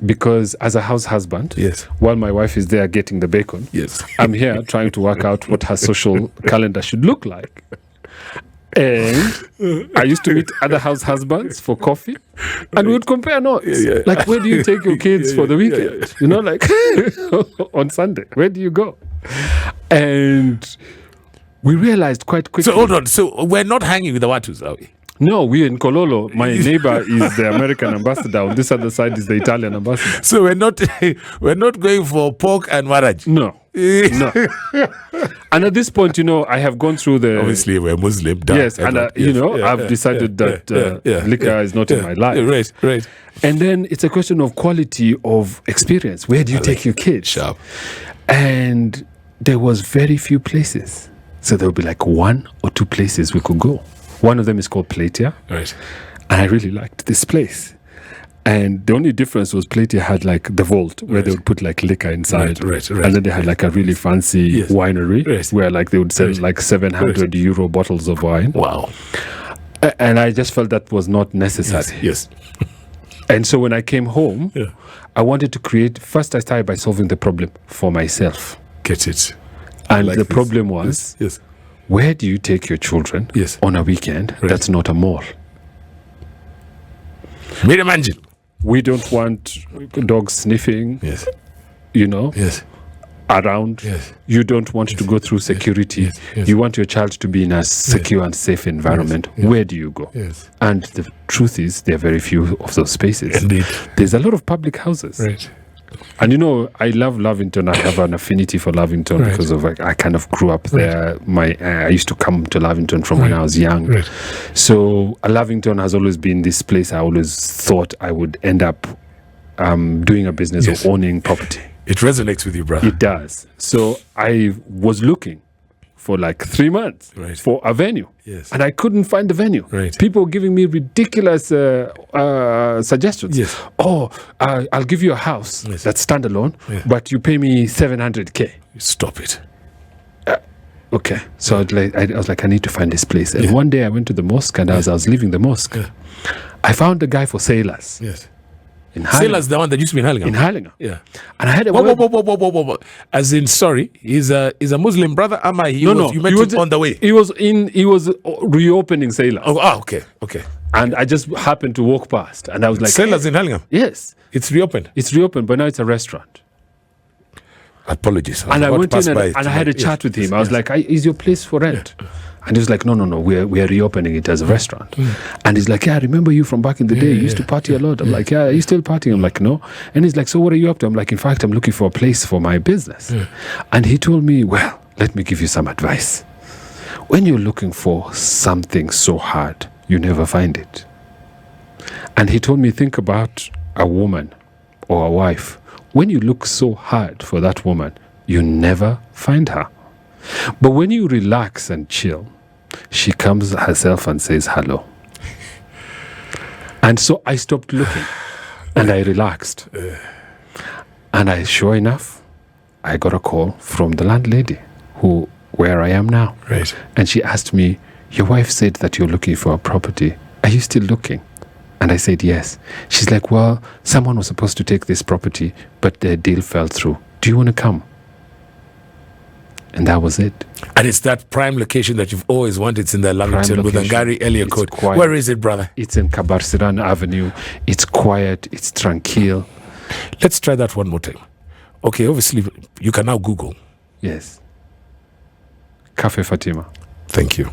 Because as a house husband, while my wife is there getting the bacon, I'm here trying to work out what her social calendar should look like. And I used to meet other house husbands for coffee, and we would compare notes. Like, where do you take your kids for the weekend? You know, like on Sunday, where do you go? And we realized quite quickly. So hold on. So we're not hanging with the Watus, are we? No, we're in Kololo. My neighbor is the American ambassador. On this other side is the Italian ambassador. So we're not going for pork and marriage. No. And at this point, I have gone through the... Obviously, we're Muslim. Yes, and I've decided that liquor is not in my life. Right. And then it's a question of quality of experience. Where do you take your kids? Sharp. And there was very few places. So there would be like 1 or 2 places we could go. One of them is called Platia. Right. And I really liked this place. And the only difference was Platia had like the vault where they would put like liquor inside. Right. And then they had like a really fancy winery where like they would sell like 700 euro bottles of wine. Wow. And I just felt that was not necessary. Yes. And so when I came home, I wanted to create... First, I started by solving the problem for myself. Get it. And the problem was... Yes. Where do you take your children on a weekend that's not a mall? Imagine. We don't want dogs sniffing, around. Yes. You don't want to go through security. Yes. You want your child to be in a secure and safe environment. Where do you go? Yes. And the truth is, there are very few of those spaces. Indeed. There's a lot of public houses. Right. And I love Lavington. I have an affinity for Lavington because of I kind of grew up there. I used to come to Lavington from when I was young. Right. So Lavington has always been this place I always thought I would end up doing a business or owning property. It resonates with you, brother. It does. So I was looking for like 3 months for a venue. Yes. And I couldn't find the venue. Right. People giving me ridiculous suggestions. Yes. Oh, I'll give you a house that's standalone, but you pay me 700K. Stop it. Okay. So I was like, I need to find this place. And one day I went to the mosque, and as I was leaving the mosque, I found a guy for sailors. Yes. Sailor's the one that used to be in Hurlingham. In Hurlingham. Yeah. And I had a whoa. As in, sorry, he's a Muslim brother. You met him on the way. He was reopening Sailor. Oh, okay. And I just happened to walk past, and I was like, Sailor's in Hurlingham? Yes. It's reopened, but now it's a restaurant. Apologies. And I went in and I had a chat with him. I was like, is your place for rent? And he was like, no, we are reopening it as a restaurant. And he's like, I remember you from back in the day. You used to party a lot. I'm like, are you still partying? I'm like, no. And he's like, so what are you up to? I'm like, in fact, I'm looking for a place for my business. And he told me, well, let me give you some advice. When you're looking for something so hard, you never find it. And he told me, think about a woman or a wife. When you look so hard for that woman, you never find her. But when you relax and chill, she comes herself and says hello. And so I stopped looking and I relaxed. And sure enough, I got a call from the landlady where I am now. Right. And she asked me, your wife said that you're looking for a property. Are you still looking? And I said, yes. She's like, well, someone was supposed to take this property, but the deal fell through. Do you want to come? And that was it. And it's that prime location that you've always wanted. It's in the Lamington with Ngari Elia Code. Where is it, brother? It's in Kabarsiran Avenue. It's quiet. It's tranquil. Let's try that one more time. Okay, obviously, you can now Google. Yes. Cafe Fatima. Thank you.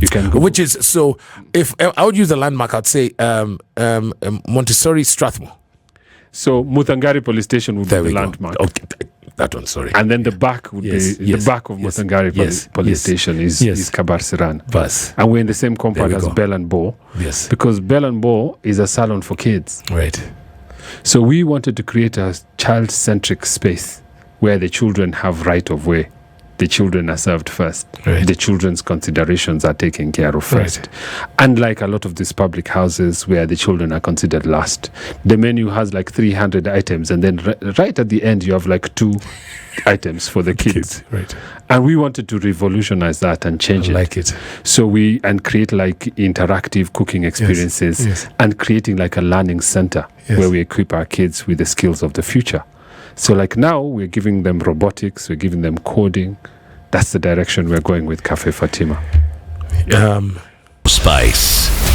You can Google. Which is, so if I would use the landmark, I'd say Montessori Strathmore. So Mutangari Police Station would be the landmark. Okay, that one, sorry. And then the back would be the back of Mutangari Police Station is Kabarsiran. Bus. And we're in the same compound as Bell and Bo. Yes. Because Bell and Bo is a salon for kids. Right. So we wanted to create a child-centric space where the children have right of way. The children are served first. Right. The children's considerations are taken care of first. Right. Unlike a lot of these public houses where the children are considered last. The menu has like 300 items and then right at the end you have like 2 items for the kids. Right. And we wanted to revolutionize that and change it. Like it. So and create like interactive cooking experiences and creating like a learning center where we equip our kids with the skills of the future. So like now we're giving them robotics, we're giving them coding. That's the direction we're going with Cafe Fatima. Spice.